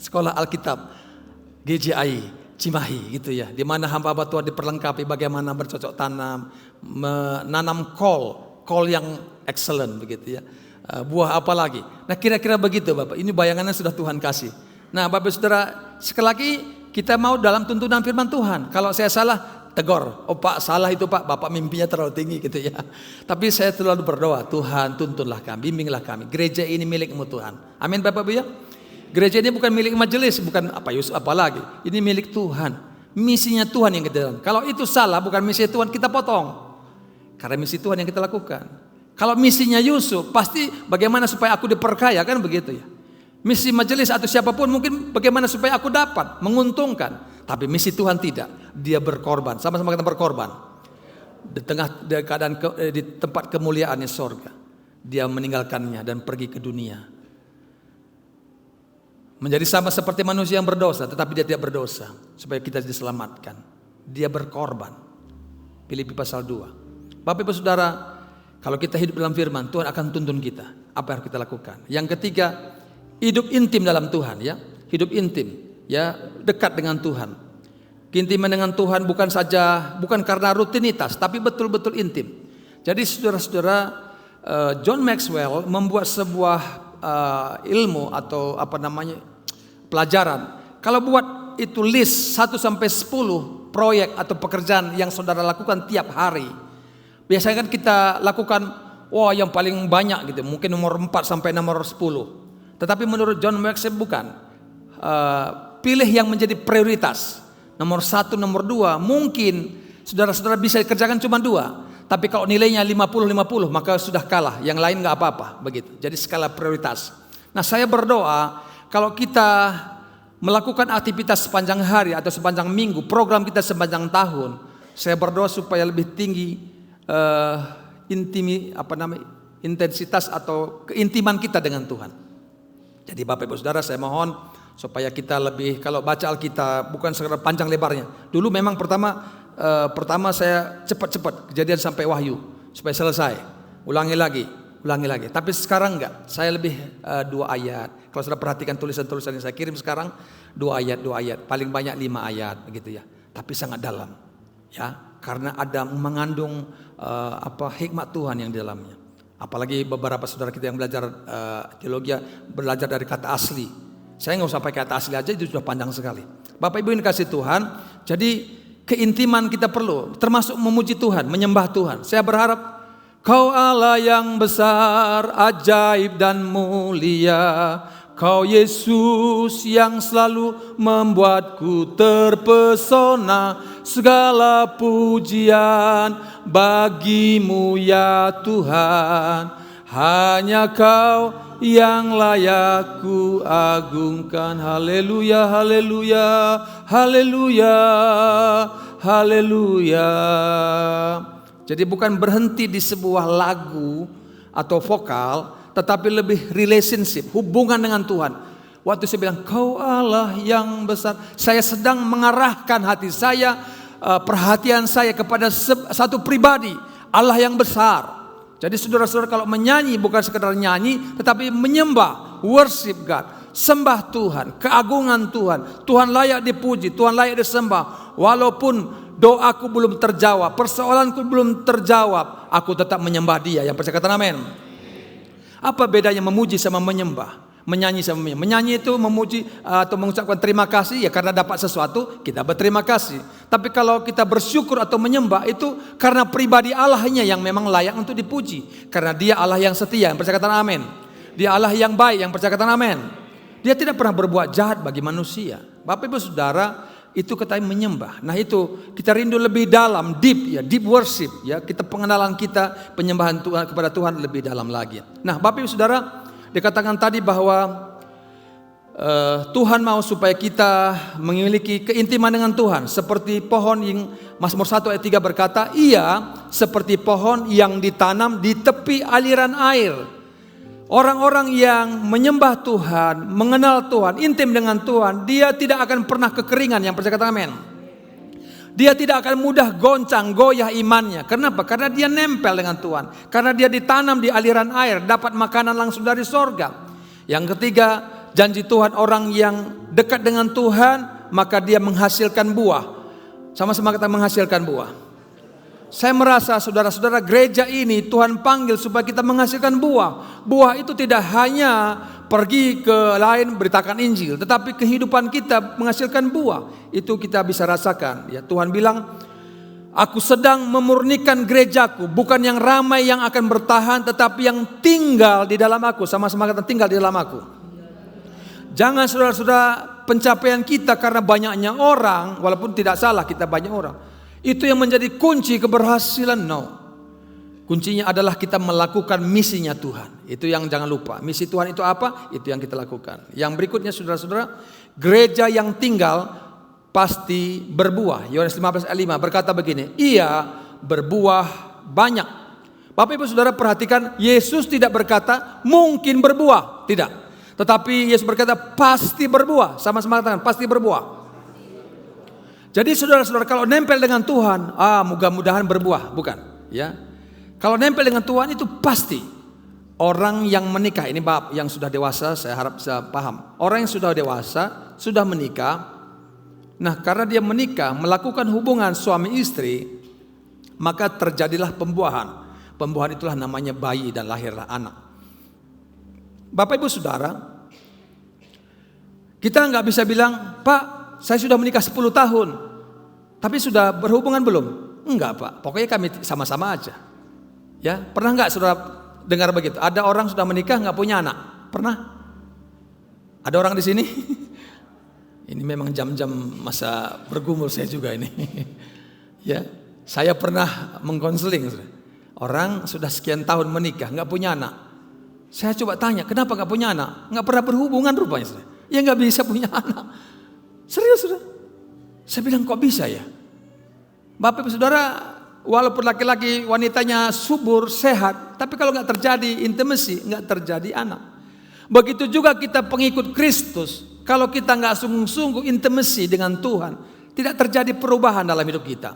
Sekolah Alkitab, GJI, Cimahi gitu ya. Di mana hamba-hamba Tuhan diperlengkapi bagaimana bercocok tanam, menanam kol yang excellent begitu ya. Buah apa lagi? Nah kira-kira begitu Bapak. Ini bayangannya sudah Tuhan kasih. Nah Bapak Saudara, sekali lagi kita mau dalam tuntunan firman Tuhan. Kalau saya salah, tegur. Oh Pak salah itu Pak, Bapak mimpinya terlalu tinggi gitu ya. Tapi saya selalu berdoa, Tuhan tuntunlah kami, bimbinglah kami. Gereja ini milik-Mu Tuhan. Amin Bapak Ibu ya. Gereja ini bukan milik majelis, bukan apa lagi. Ini milik Tuhan. Misinya Tuhan yang kita dalam. Kalau itu salah, bukan misi Tuhan, kita potong. Karena misi Tuhan yang kita lakukan. Kalau misinya Yusuf, pasti bagaimana supaya aku diperkaya, kan begitu ya. Misi majelis atau siapapun mungkin bagaimana supaya aku dapat, menguntungkan. Tapi misi Tuhan tidak, dia berkorban, sama-sama kita berkorban. Di tempat kemuliaannya sorga, dia meninggalkannya dan pergi ke dunia. Menjadi sama seperti manusia yang berdosa, tetapi dia tidak berdosa, supaya kita diselamatkan. Dia berkorban. Filipi pasal 2. Bapak Ibu Saudara, kalau kita hidup dalam firman, Tuhan akan tuntun kita. Apa yang harus kita lakukan? Yang ketiga, hidup intim dalam Tuhan ya. Hidup intim ya, dekat dengan Tuhan. Keintiman dengan Tuhan bukan karena rutinitas, tapi betul-betul intim. Jadi saudara-saudara, John Maxwell membuat sebuah ilmu atau pelajaran. Kalau buat itu list 1 sampai 10 proyek atau pekerjaan yang saudara lakukan tiap hari. Biasanya kan kita lakukan, yang paling banyak gitu, mungkin nomor 4 sampai nomor 10. Tetapi menurut John Maxwell bukan. Pilih yang menjadi prioritas. Nomor 1, nomor 2, mungkin saudara-saudara bisa kerjakan cuma 2. Tapi kalau nilainya 50-50 maka sudah kalah, yang lain nggak apa-apa begitu. Jadi skala prioritas. Nah, saya berdoa kalau kita melakukan aktivitas sepanjang hari atau sepanjang minggu, program kita sepanjang tahun, saya berdoa supaya lebih tinggi intensitas atau keintiman kita dengan Tuhan. Jadi Bapak Ibu Saudara, saya mohon supaya kita lebih, kalau baca Alkitab bukan sekedar panjang lebarnya. Dulu memang pertama saya cepat-cepat Kejadian sampai Wahyu supaya selesai. Ulangi lagi. Tapi sekarang enggak. Saya lebih 2 ayat. Kalau sudah perhatikan tulisan-tulisan yang saya kirim sekarang 2 ayat, paling banyak 5 ayat begitu ya. Tapi sangat dalam. Ya, karena ada mengandung hikmat Tuhan yang di dalamnya. Apalagi beberapa saudara kita yang belajar teologi belajar dari kata asli. Saya nggak usah pakai kata asli aja, itu sudah panjang sekali. Bapak Ibu yang dikasih Tuhan, jadi keintiman kita perlu, termasuk memuji Tuhan, menyembah Tuhan. Saya berharap Kau Allah yang besar, ajaib dan mulia. Kau Yesus yang selalu membuatku terpesona. Segala pujian bagimu ya Tuhan. Hanya Kau yang layak ku agungkan. Haleluya, haleluya, haleluya, haleluya. Jadi bukan berhenti di sebuah lagu atau vokal, tetapi lebih relationship, hubungan dengan Tuhan. Waktu saya bilang Kau Allah yang besar, saya sedang mengarahkan hati saya, perhatian saya kepada satu pribadi, Allah yang besar. Jadi saudara-saudara kalau menyanyi bukan sekedar nyanyi, tetapi menyembah, worship God, sembah Tuhan, keagungan Tuhan. Tuhan layak dipuji, Tuhan layak disembah. Walaupun doaku belum terjawab, persoalanku belum terjawab, aku tetap menyembah Dia. Yang percaya katakan amin. Apa bedanya memuji sama menyembah? Menyanyi sama menyembah. Menyanyi itu memuji atau mengucapkan terima kasih ya karena dapat sesuatu, kita berterima kasih. Tapi kalau kita bersyukur atau menyembah itu karena pribadi Allahnya yang memang layak untuk dipuji. Karena Dia Allah yang setia, yang percaya katakan amin. Dia Allah yang baik, yang percaya katakan amin. Dia tidak pernah berbuat jahat bagi manusia. Bapak Ibu Saudara, itu kita menyembah. Nah itu kita rindu lebih dalam, deep worship ya. Kita pengenalan kita, penyembahan Tuhan kepada Tuhan lebih dalam lagi. Nah Bapak Ibu Saudara, dikatakan tadi bahwa Tuhan mau supaya kita memiliki keintiman dengan Tuhan. Seperti pohon yang Mazmur 1 ayat 3 berkata, ia seperti pohon yang ditanam di tepi aliran air. Orang-orang yang menyembah Tuhan, mengenal Tuhan, intim dengan Tuhan, dia tidak akan pernah kekeringan, yang percaya kata amin. Dia tidak akan mudah goncang, goyah imannya. Kenapa? Karena dia nempel dengan Tuhan. Karena dia ditanam di aliran air, dapat makanan langsung dari sorga. Yang ketiga, janji Tuhan, orang yang dekat dengan Tuhan, maka dia menghasilkan buah. Sama-sama kita menghasilkan buah. Saya merasa saudara-saudara gereja ini Tuhan panggil supaya kita menghasilkan buah. Buah itu tidak hanya pergi ke lain beritakan Injil, tetapi kehidupan kita menghasilkan buah. Itu kita bisa rasakan. Ya, Tuhan bilang, aku sedang memurnikan gerejaku, bukan yang ramai yang akan bertahan, tetapi yang tinggal di dalam aku. Sama-sama kata tinggal di dalam aku. Jangan saudara-saudara pencapaian kita karena banyaknya orang, walaupun tidak salah kita banyak orang. Itu yang menjadi kunci keberhasilan. No. Kuncinya adalah kita melakukan misinya Tuhan. Itu yang jangan lupa. Misi Tuhan itu apa? Itu yang kita lakukan. Yang berikutnya saudara-saudara, gereja yang tinggal pasti berbuah. Yohanes 15 ayat 5 berkata begini, ia berbuah banyak. Bapak Ibu Saudara perhatikan, Yesus tidak berkata mungkin berbuah. Tidak. Tetapi Yesus berkata pasti berbuah. Sama-sama katakan pasti berbuah. Jadi saudara-saudara kalau nempel dengan Tuhan, mudah-mudahan berbuah, bukan? Ya, kalau nempel dengan Tuhan itu pasti. Orang yang menikah, ini bab yang sudah dewasa, saya harap bisa paham. Orang yang sudah dewasa, sudah menikah. Nah karena dia menikah, melakukan hubungan suami istri, maka terjadilah pembuahan. Pembuahan itulah namanya bayi dan lahirlah anak. Bapak Ibu Saudara, kita nggak bisa bilang, Pak, saya sudah menikah 10 tahun, tapi sudah berhubungan belum? Enggak Pak, pokoknya kami sama-sama aja. Ya, pernah nggak saudara dengar begitu? Ada orang sudah menikah nggak punya anak? Pernah? Ada orang di sini? Ini memang jam-jam masa bergumul saya juga ini. Ya, Saya pernah mengkonseling orang sudah sekian tahun menikah, nggak punya anak. Saya coba tanya, kenapa nggak punya anak? Nggak pernah berhubungan rupanya. Ya nggak bisa punya anak. Serius, saudara. Saya bilang kok bisa ya? Bapak Ibu Saudara, walaupun laki-laki wanitanya subur, sehat, tapi kalau nggak terjadi intimacy, nggak terjadi anak. Begitu juga kita pengikut Kristus, kalau kita nggak sungguh-sungguh intimacy dengan Tuhan, tidak terjadi perubahan dalam hidup kita.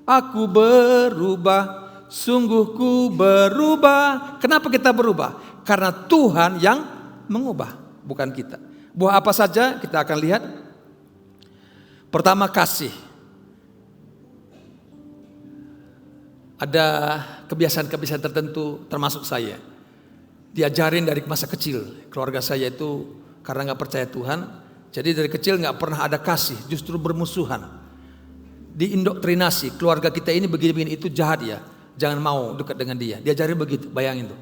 Aku berubah, sungguh ku berubah. Kenapa kita berubah? Karena Tuhan yang mengubah, bukan kita. Buah apa saja kita akan lihat. Pertama, kasih. Ada kebiasaan-kebiasaan tertentu termasuk saya. Diajarin dari masa kecil. Keluarga saya itu karena gak percaya Tuhan. Jadi dari kecil gak pernah ada kasih, justru bermusuhan. Diindoktrinasi, keluarga kita ini begini-begini, itu jahat ya. Jangan mau dekat dengan dia. Diajarin begitu, bayangin tuh.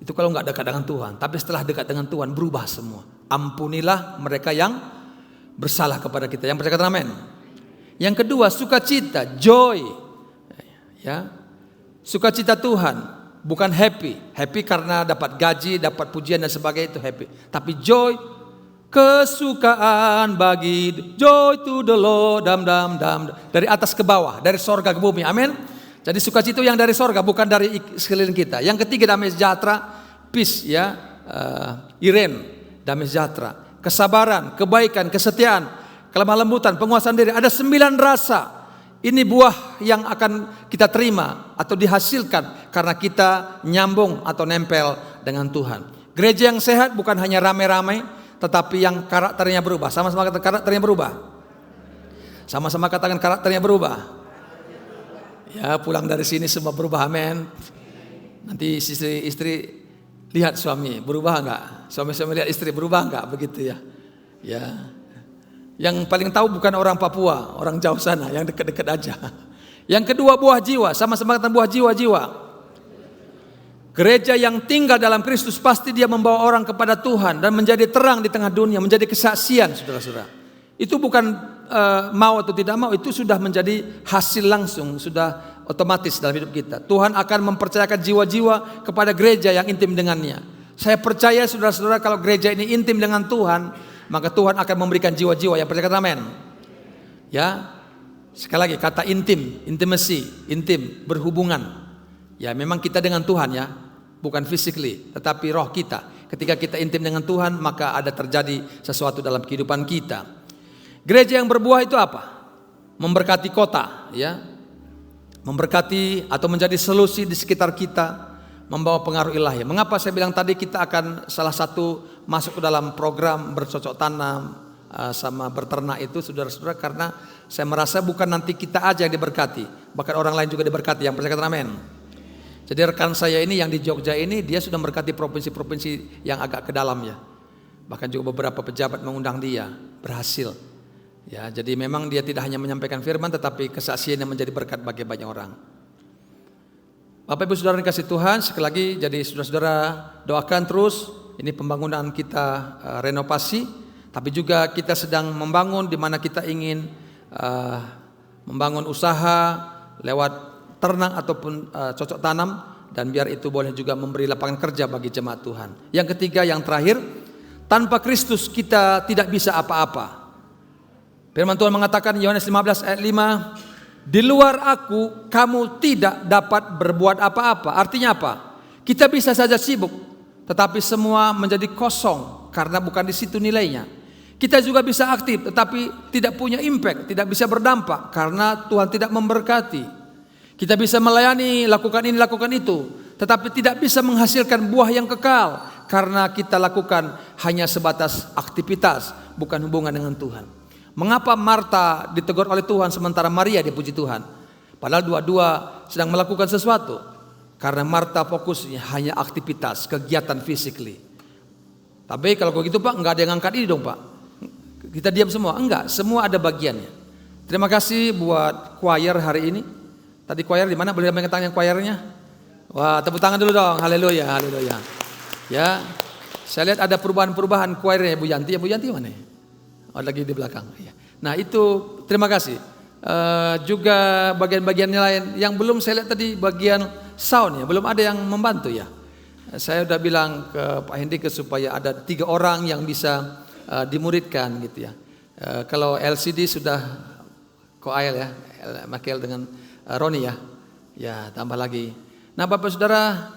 Itu kalau gak dekat dengan Tuhan. Tapi setelah dekat dengan Tuhan berubah semua. Ampunilah mereka yang bersalah kepada kita. Yang percaya kata amin. Yang kedua, sukacita, joy. Ya, sukacita Tuhan, bukan happy. Happy karena dapat gaji, dapat pujian dan sebagainya, itu happy. Tapi joy, kesukaan bagi, joy to the Lord, dam. Dari atas ke bawah, dari sorga ke bumi, amin. Jadi sukacita itu yang dari sorga, bukan dari sekeliling kita. Yang ketiga, damai sejahtera, peace ya, Iren, damai sejahtera. Kesabaran, kebaikan, kesetiaan, kelemah lembutan, penguasaan diri. Ada 9 rasa. Ini buah yang akan kita terima atau dihasilkan karena kita nyambung atau nempel dengan Tuhan. Gereja yang sehat bukan hanya rame-rame, tetapi yang karakternya berubah. Sama-sama katakan karakternya berubah. Sama-sama katakan karakternya berubah. Ya, pulang dari sini semua berubah, amin. Nanti istri lihat suami berubah enggak? Suami-suami lihat istri berubah enggak? Begitu ya. Ya. Yang paling tahu bukan orang Papua, orang jauh sana, yang dekat-dekat aja. Yang kedua, buah jiwa. Sama-sama kata buah jiwa. Gereja yang tinggal dalam Kristus pasti dia membawa orang kepada Tuhan dan menjadi terang di tengah dunia, menjadi kesaksian, saudara-saudara. Itu bukan mau atau tidak mau, itu sudah menjadi hasil langsung, sudah otomatis dalam hidup kita. Tuhan akan mempercayakan jiwa-jiwa kepada gereja yang intim dengannya. Saya percaya saudara-saudara, kalau gereja ini intim dengan Tuhan, maka Tuhan akan memberikan jiwa-jiwa yang percaya kata amin. Ya, sekali lagi kata intim, intimacy, intim, berhubungan. Ya, memang kita dengan Tuhan ya, bukan physically, tetapi roh kita. Ketika kita intim dengan Tuhan, maka ada terjadi sesuatu dalam kehidupan kita. Gereja yang berbuah itu apa? Memberkati kota, ya, memberkati atau menjadi solusi di sekitar kita, membawa pengaruh ilahi. Mengapa saya bilang tadi kita akan salah satu masuk ke dalam program bercocok tanam sama berternak itu, saudara-saudara, karena saya merasa bukan nanti kita aja yang diberkati, bahkan orang lain juga diberkati, yang percaya kata amin. Jadi rekan saya ini yang di Jogja ini, dia sudah memberkati provinsi-provinsi yang agak ke dalam ya. Bahkan juga beberapa pejabat mengundang dia, berhasil. Ya, jadi memang dia tidak hanya menyampaikan firman, tetapi kesaksiannya menjadi berkat bagi banyak orang. Bapak Ibu Saudara yang kasih Tuhan, sekali lagi jadi saudara-saudara doakan terus. Ini pembangunan kita renovasi, tapi juga kita sedang membangun di mana kita ingin membangun usaha lewat ternak ataupun cocok tanam, dan biar itu boleh juga memberi lapangan kerja bagi jemaat Tuhan. Yang ketiga, yang terakhir, tanpa Kristus kita tidak bisa apa-apa. Firman Tuhan mengatakan Yohanes 15 ayat 5, di luar aku kamu tidak dapat berbuat apa-apa. Artinya apa? Kita bisa saja sibuk, tetapi semua menjadi kosong karena bukan di situ nilainya. Kita juga bisa aktif, tetapi tidak punya impact, tidak bisa berdampak karena Tuhan tidak memberkati. Kita bisa melayani, lakukan ini, lakukan itu, tetapi tidak bisa menghasilkan buah yang kekal karena kita lakukan hanya sebatas aktivitas, bukan hubungan dengan Tuhan. Mengapa Marta ditegur oleh Tuhan sementara Maria dipuji Tuhan? Padahal dua-dua sedang melakukan sesuatu. Karena Marta fokusnya hanya aktivitas, kegiatan physically. Tapi kalau begitu Pak, enggak ada yang angkat ini dong Pak. Kita diam semua? Enggak, semua ada bagiannya. Terima kasih buat choir hari ini. Tadi choir di mana? Boleh lambaikan tangan yang choirnya? Wah, tepuk tangan dulu dong. Haleluya, haleluya. Ya, saya lihat ada perubahan-perubahan choirnya Bu Yanti. Ya Bu Yanti mana? Oh, lagi di belakang. Nah itu terima kasih. juga bagian-bagian lain. Yang belum saya lihat tadi bagian sound ya, belum ada yang membantu ya. Saya udah bilang ke Pak Hendike supaya ada 3 orang yang bisa dimuridkan gitu ya. Kalau LCD sudah Koail ya, Michael dengan Roni ya. Ya, tambah lagi. Nah, Bapak Saudara,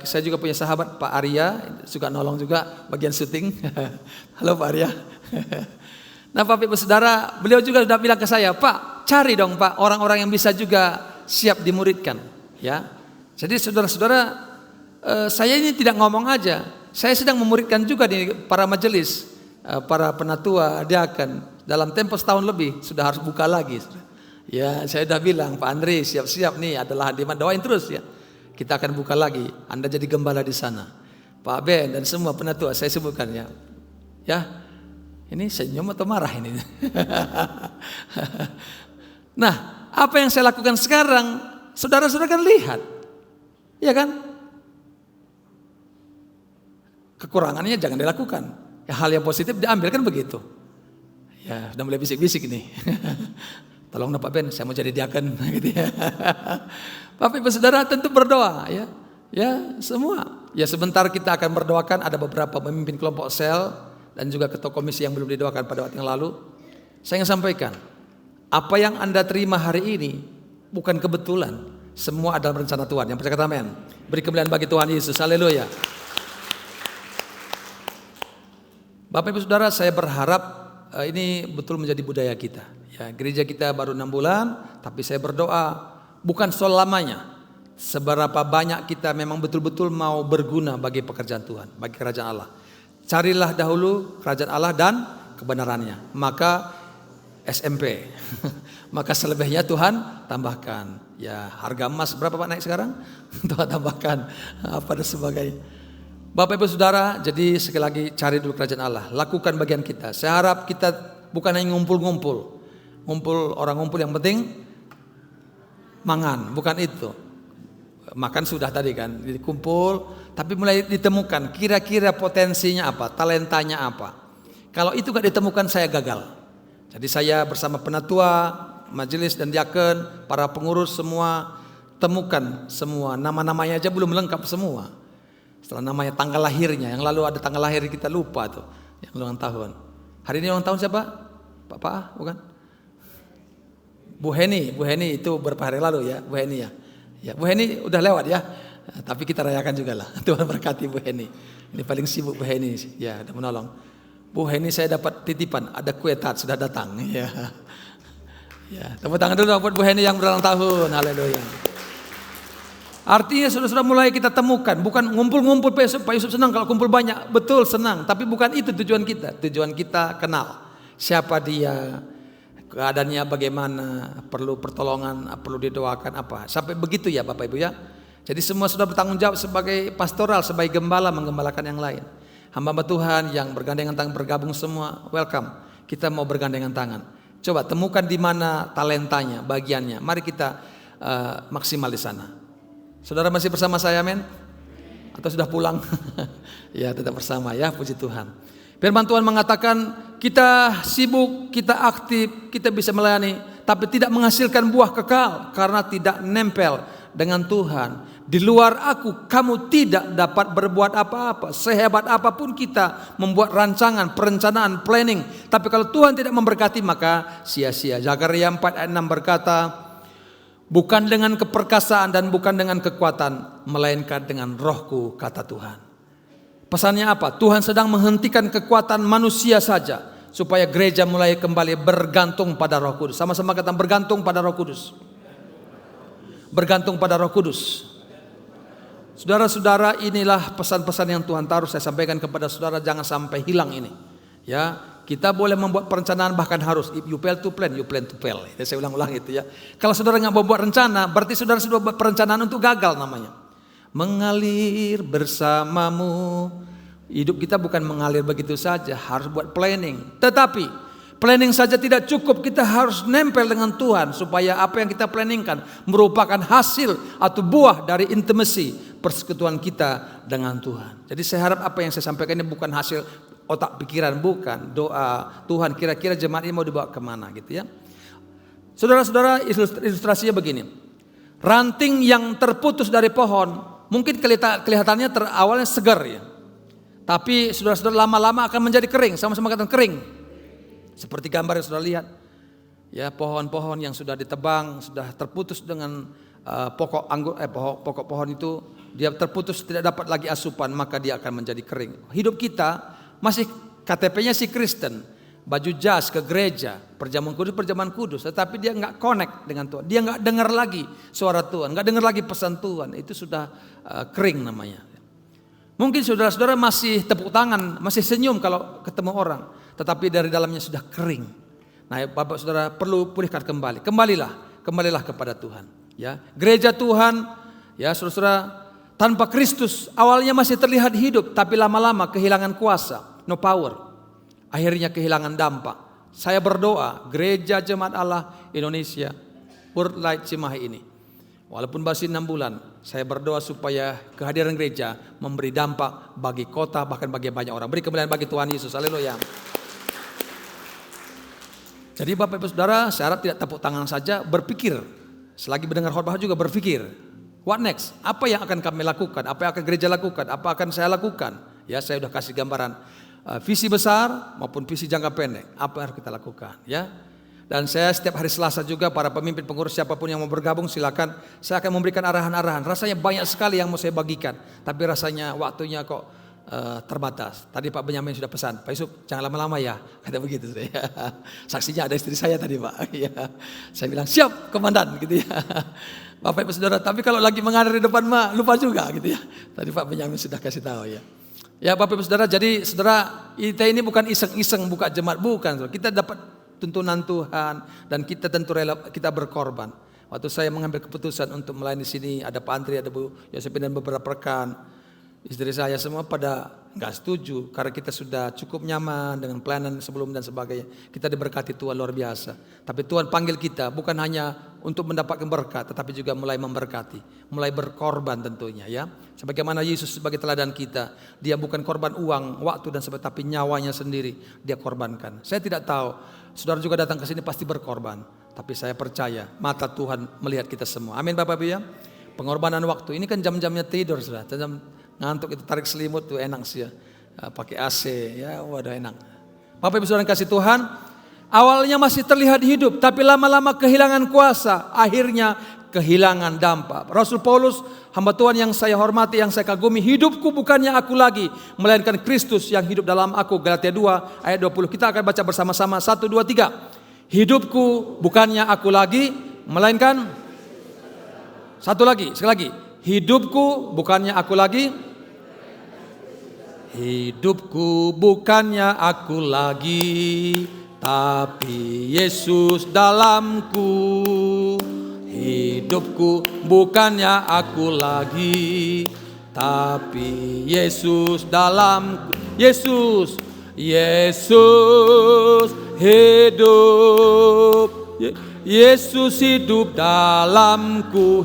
saya juga punya sahabat Pak Arya, suka nolong juga bagian syuting. Halo Pak Arya. Nah, Bapak Ibu Saudara, beliau juga sudah bilang ke saya, Pak, cari dong Pak orang-orang yang bisa juga siap dimuridkan, ya. Jadi saudara-saudara, saya ini tidak ngomong aja, saya sedang memuridkan juga di para majelis, para penatua, diaken. Dalam tempo setahun lebih sudah harus buka lagi. Ya, saya sudah bilang, Pak Andri siap-siap nih, adalah hadiman, doain terus ya. Kita akan buka lagi, Anda jadi gembala di sana. Pak Ben dan semua penatua saya sebutkan ya. Ya, ini senyum atau marah ini? Nah, apa yang saya lakukan sekarang, saudara-saudara kan lihat, ya kan? Kekurangannya jangan dilakukan. Ya, hal yang positif diambil kan begitu. Ya, sudah mulai bisik-bisik nih. Tolong Pak Ben, saya mau jadi diaken gitu ya. Bapak Ibu Saudara tentu berdoa ya. Ya, semua. Ya, sebentar kita akan berdoakan, ada beberapa pemimpin kelompok sel dan juga ketua komisi yang belum didoakan pada waktu yang lalu. Saya ingin sampaikan, apa yang Anda terima hari ini bukan kebetulan. Semua adalah rencana Tuhan. Yang percaya kata amin. Beri kemuliaan bagi Tuhan Yesus. Haleluya. Bapak Ibu Saudara, saya berharap ini betul menjadi budaya kita. Ya, gereja kita baru 6 bulan, tapi saya berdoa bukan soal lamanya. Seberapa banyak kita memang betul-betul mau berguna bagi pekerjaan Tuhan, bagi kerajaan Allah. Carilah dahulu kerajaan Allah dan kebenarannya, maka SMP. Maka selebihnya Tuhan tambahkan. Ya, harga emas berapa Pak naik sekarang? Tuhan tambahkan apa dan sebagainya. Bapak Ibu Saudara, jadi sekali lagi cari dulu kerajaan Allah, lakukan bagian kita. Saya harap kita bukan hanya ngumpul-ngumpul orang ngumpul, yang penting mangan, bukan itu. Makan sudah tadi kan, dikumpul, tapi mulai ditemukan kira-kira potensinya apa, talentanya apa. Kalau itu gak ditemukan, saya gagal. Jadi saya bersama penatua, majelis dan diaken, para pengurus semua, temukan semua, nama-namanya aja belum lengkap semua. Setelah namanya tanggal lahirnya, yang lalu ada tanggal lahir kita lupa tuh, yang ulang tahun. Hari ini ulang tahun siapa? Pak bukan? Bu Heni itu beberapa hari lalu ya, Bu Heni ya. Ya, Bu Heni udah lewat ya. Tapi kita rayakan juga lah. Tuhan berkati Bu Heni. Ini paling sibuk Bu Heni ya, udah menolong. Bu Heni saya dapat titipan, ada kue tart sudah datang ya. Ya, tepuk tangan dulu buat Bu Heni yang berulang tahun. Haleluya. Artinya sudah mulai kita temukan, bukan ngumpul-ngumpul Pak Yusuf senang kalau kumpul banyak, betul senang, tapi bukan itu tujuan kita. Tujuan kita kenal siapa dia, keadaannya bagaimana, perlu pertolongan, perlu didoakan apa. Sampai begitu ya Bapak Ibu ya. Jadi semua sudah bertanggung jawab sebagai pastoral, sebagai gembala menggembalakan yang lain. Hamba-hamba Tuhan yang bergandengan tangan bergabung semua, welcome. Kita mau bergandengan tangan. Coba temukan di mana talentanya, bagiannya. Mari kita maksimal di sana. Saudara masih bersama saya, men? Atau sudah pulang? Ya, tetap bersama ya, puji Tuhan. Firman Tuhan mengatakan kita sibuk, kita aktif, kita bisa melayani, tapi tidak menghasilkan buah kekal karena tidak nempel dengan Tuhan. Di luar aku, kamu tidak dapat berbuat apa-apa. Sehebat apapun kita membuat rancangan, perencanaan, planning, tapi kalau Tuhan tidak memberkati maka sia-sia. Zakaria 4 ayat 6 berkata, bukan dengan keperkasaan dan bukan dengan kekuatan, melainkan dengan rohku, kata Tuhan. Pesannya apa? Tuhan sedang menghentikan kekuatan manusia saja, supaya gereja mulai kembali bergantung pada Roh Kudus. Sama-sama kata bergantung pada Roh Kudus. Bergantung pada Roh Kudus. Saudara-saudara, inilah pesan-pesan yang Tuhan taruh saya sampaikan kepada saudara, jangan sampai hilang ini. Ya, kita boleh membuat perencanaan, bahkan harus if you fail to plan, you plan to fail. Saya ulang-ulang itu ya. Kalau saudara nggak membuat rencana, berarti saudara sudah buat perencanaan untuk gagal namanya. Mengalir bersamamu. Hidup kita bukan mengalir begitu saja, harus buat planning. Tetapi planning saja tidak cukup, kita harus nempel dengan Tuhan supaya apa yang kita planningkan merupakan hasil atau buah dari intimacy, persekutuan kita dengan Tuhan. Jadi saya harap apa yang saya sampaikan ini bukan hasil otak pikiran, bukan doa Tuhan kira-kira jemaat ini mau dibawa kemana gitu ya. Saudara-saudara, ilustrasinya begini. Ranting yang terputus dari pohon, mungkin kelihatannya awalnya segar ya. Tapi saudara-saudara lama-lama akan menjadi kering, sama-sama kata kering. Seperti gambar yang saudara lihat. Ya, pohon-pohon yang sudah ditebang, sudah terputus dengan pokok pohon itu, dia terputus tidak dapat lagi asupan, maka dia akan menjadi kering. Hidup kita masih KTP-nya si Kristen, baju jas ke gereja, perjamuan kudus, tetapi dia nggak connect dengan Tuhan, dia nggak dengar lagi suara Tuhan, nggak dengar lagi pesan Tuhan, itu sudah kering namanya. Mungkin saudara-saudara masih tepuk tangan, masih senyum kalau ketemu orang, tetapi dari dalamnya sudah kering. Nah, Bapak Saudara perlu pulihkan kembali, kembalilah kepada Tuhan. Ya, gereja Tuhan, ya saudara-saudara, tanpa Kristus awalnya masih terlihat hidup, tapi lama-lama kehilangan kuasa, no power. Akhirnya kehilangan dampak. Saya berdoa gereja Jemaat Allah Indonesia World Light Cimahi ini, walaupun masih 6 bulan, saya berdoa supaya kehadiran gereja memberi dampak bagi kota, bahkan bagi banyak orang. Beri kemuliaan bagi Tuhan Yesus. Haleluya. Jadi Bapak Ibu Saudara, saya harap tidak tepuk tangan saja, berpikir. Selagi mendengar khotbah juga berpikir. What next? Apa yang akan kami lakukan? Apa yang akan gereja lakukan? Apa akan saya lakukan? Ya, saya sudah kasih gambaran visi besar maupun visi jangka pendek. Apa yang harus kita lakukan? Ya. Dan saya setiap hari Selasa juga para pemimpin pengurus siapapun yang mau bergabung silakan. Saya akan memberikan arahan-arahan. Rasanya banyak sekali yang mau saya bagikan. Tapi rasanya waktunya kok terbatas. Tadi Pak Benyamin sudah pesan, Pak Yusuf jangan lama-lama ya. Kata begitu. Saksinya ada istri saya tadi Pak. Ya. Saya bilang siap komandan gitu ya. Bapak Ibu Saudara, tapi kalau lagi mengalir di depan mah lupa juga gitu ya. Tadi Pak Benyamin sudah kasih tahu ya. Ya Bapak Ibu Saudara, jadi saudara kita ini bukan iseng-iseng buka jemaat, bukan. Kita dapat tuntunan Tuhan dan kita tentu rela kita berkorban. Waktu saya mengambil keputusan untuk melayani di sini, ada Pak Andri, ada Bu Yosepin dan beberapa rekan, istri saya semua pada nggak setuju karena kita sudah cukup nyaman dengan pelayanan sebelum dan sebagainya. Kita diberkati Tuhan luar biasa. Tapi Tuhan panggil kita bukan hanya untuk mendapatkan berkat, tetapi juga mulai memberkati, mulai berkorban tentunya ya. Sebagaimana Yesus sebagai teladan kita, dia bukan korban uang, waktu dan sebagainya, tapi nyawanya sendiri dia korbankan. Saya tidak tahu, saudara juga datang ke sini pasti berkorban, tapi saya percaya mata Tuhan melihat kita semua. Amin Bapak Ibu ya. Pengorbanan waktu ini kan jam-jamnya tidur sudah, jam ngantuk itu tarik selimut tuh enak sih ya, pakai AC ya, waduh enak. Bapak Ibu Saudara kasih Tuhan, awalnya masih terlihat hidup, tapi lama-lama kehilangan kuasa, akhirnya kehilangan dampak. Rasul Paulus, hamba Tuhan yang saya hormati, yang saya kagumi, hidupku bukannya aku lagi, melainkan Kristus yang hidup dalam aku. Galatia 2 ayat 20. Kita akan baca bersama-sama 1, 2, 3. Hidupku bukannya aku lagi, melainkan satu lagi, sekali lagi. Hidupku bukannya aku lagi. Hidupku bukannya aku lagi, tapi Yesus dalamku. Hidupku bukannya aku lagi, tapi Yesus dalamku. Yesus hidup. Yesus hidup dalamku.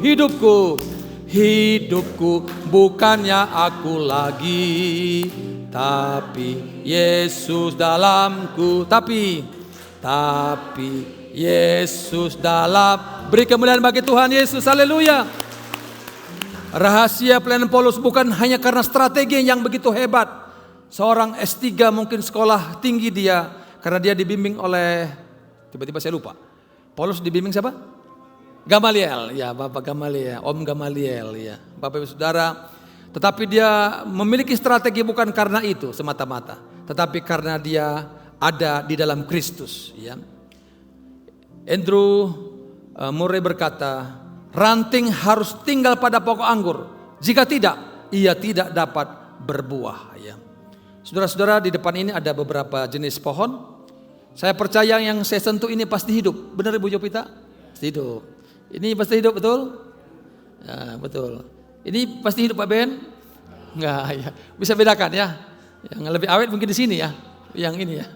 Hidupku bukannya aku lagi, tapi Yesus dalamku. Tapi Yesus dalam. Beri kemuliaan bagi Tuhan Yesus. Haleluya. Rahasia pelayanan Paulus bukan hanya karena strategi yang begitu hebat. Seorang S3 mungkin sekolah tinggi dia, karena dia dibimbing oleh, tiba-tiba saya lupa. Paulus dibimbing siapa? Gamaliel, ya Bapak Gamaliel, Om Gamaliel, ya Bapak Ibu Saudara. Tetapi dia memiliki strategi bukan karena itu semata-mata, tetapi karena dia ada di dalam Kristus. Ya. Andrew Murray berkata, ranting harus tinggal pada pokok anggur. Jika tidak, ia tidak dapat berbuah. Ya. Saudara-saudara, di depan ini ada beberapa jenis pohon. Saya percaya yang saya sentuh ini pasti hidup. Benar Ibu Jopita? Pasti hidup. Ini pasti hidup, betul? Ya, betul. Ini pasti hidup Pak Ben? Enggak, ya. Bisa bedakan ya. Yang lebih awet mungkin di sini ya. Yang ini ya.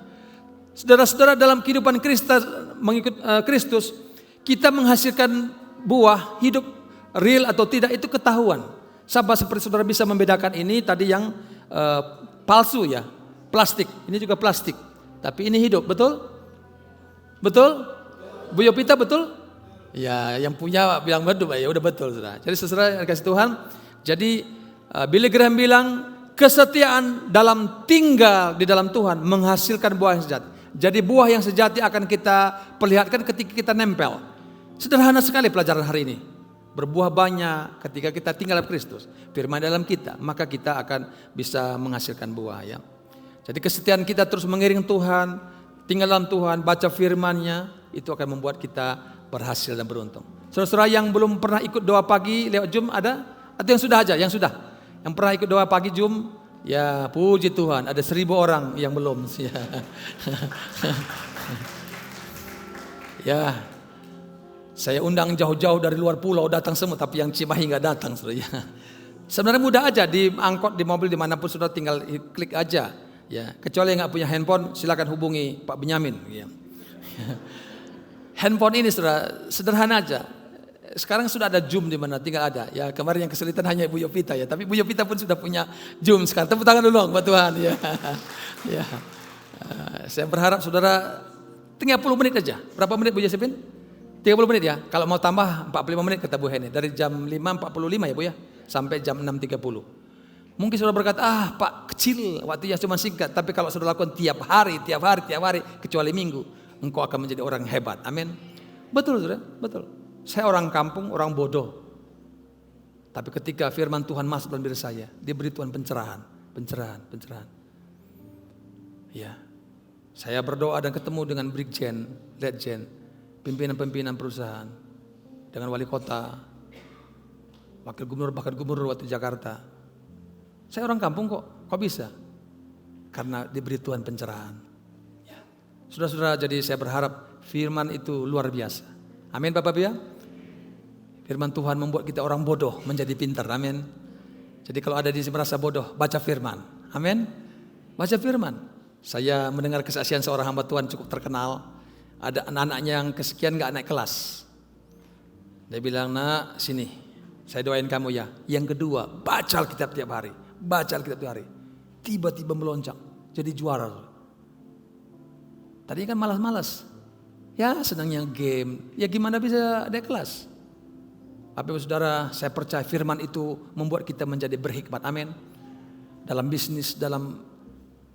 Saudara-saudara, dalam kehidupan mengikut Kristus, kita menghasilkan buah hidup real atau tidak itu ketahuan. Sama seperti saudara bisa membedakan ini tadi yang palsu ya. Plastik, ini juga plastik. Tapi ini hidup, betul? Betul? Bu Yopita betul? Ya, yang punya bilang betul, ya udah betul saudara. Jadi saudara kasih Tuhan, jadi Billy Graham bilang kesetiaan dalam tinggal di dalam Tuhan menghasilkan buah yang sejati. Jadi buah yang sejati akan kita perlihatkan ketika kita nempel. Sederhana sekali pelajaran hari ini. Berbuah banyak ketika kita tinggal dalam Kristus, firman dalam kita, maka kita akan bisa menghasilkan buah ya. Jadi kesetiaan kita terus mengiring Tuhan, tinggal dalam Tuhan, baca firman-Nya, itu akan membuat kita berhasil dan beruntung. Saudara-saudara yang belum pernah ikut doa pagi lewat Zoom ada? Atau yang sudah aja? Yang sudah? Yang pernah ikut doa pagi Zoom? Ya puji Tuhan, ada 1000 orang yang belum. Ya, saya undang jauh-jauh dari luar pulau datang semua, tapi yang Cimahi nggak datang, saudara. Sebenarnya mudah aja, di angkot, di mobil, dimanapun saudara tinggal klik aja. Ya, kecuali yang nggak punya handphone, silakan hubungi Pak Benyamin. Ya. Handphone ini saudara sederhana aja. Sekarang sudah ada Zoom di mana tinggal ada. Ya kemarin yang kesulitan hanya Ibu Yopita ya, tapi Ibu Yopita pun sudah punya Zoom sekarang. Tepuk tangan dulu buat Tuhan ya. Ya. Saya berharap saudara 30 menit aja. Berapa menit Bu Josephine? 30 menit ya. Kalau mau tambah 45 menit kata Bu Heni. Dari jam 5.45 ya Bu ya, sampai jam 6.30. Mungkin saudara berkata, Pak kecil, waktunya cuma singkat. Tapi kalau saudara lakukan tiap hari, kecuali minggu, engkau akan menjadi orang hebat. Amin. Betul saudara, betul. Saya orang kampung, orang bodoh. Tapi ketika firman Tuhan masuk dalam diri saya, diberi Tuhan pencerahan. Ya, saya berdoa dan ketemu dengan Brigjen, Letjen, pimpinan perusahaan, dengan wali kota, wakil gubernur, bahkan gubernur waktu Jakarta. Saya orang kampung kok bisa? Karena diberi Tuhan pencerahan. Ya. Saudara-saudara, jadi saya berharap firman itu luar biasa. Amin Bapak Ibu ya. Firman Tuhan membuat kita orang bodoh menjadi pintar. Amin. Jadi kalau ada di sini merasa bodoh, baca firman. Amin. Baca firman. Saya mendengar kesaksian seorang hamba Tuhan cukup terkenal. Ada anak-anaknya yang kesekian gak naik kelas. Dia bilang, nak sini, saya doain kamu ya. Yang kedua, baca Alkitab tiap hari. Baca Alkitab tiap hari. Tiba-tiba melonjak, jadi juara. Tadi kan malas-malas. Ya senangnya game. Ya gimana bisa naik kelas? Tapi saudara, saya percaya firman itu membuat kita menjadi berhikmat. Amin. Dalam bisnis,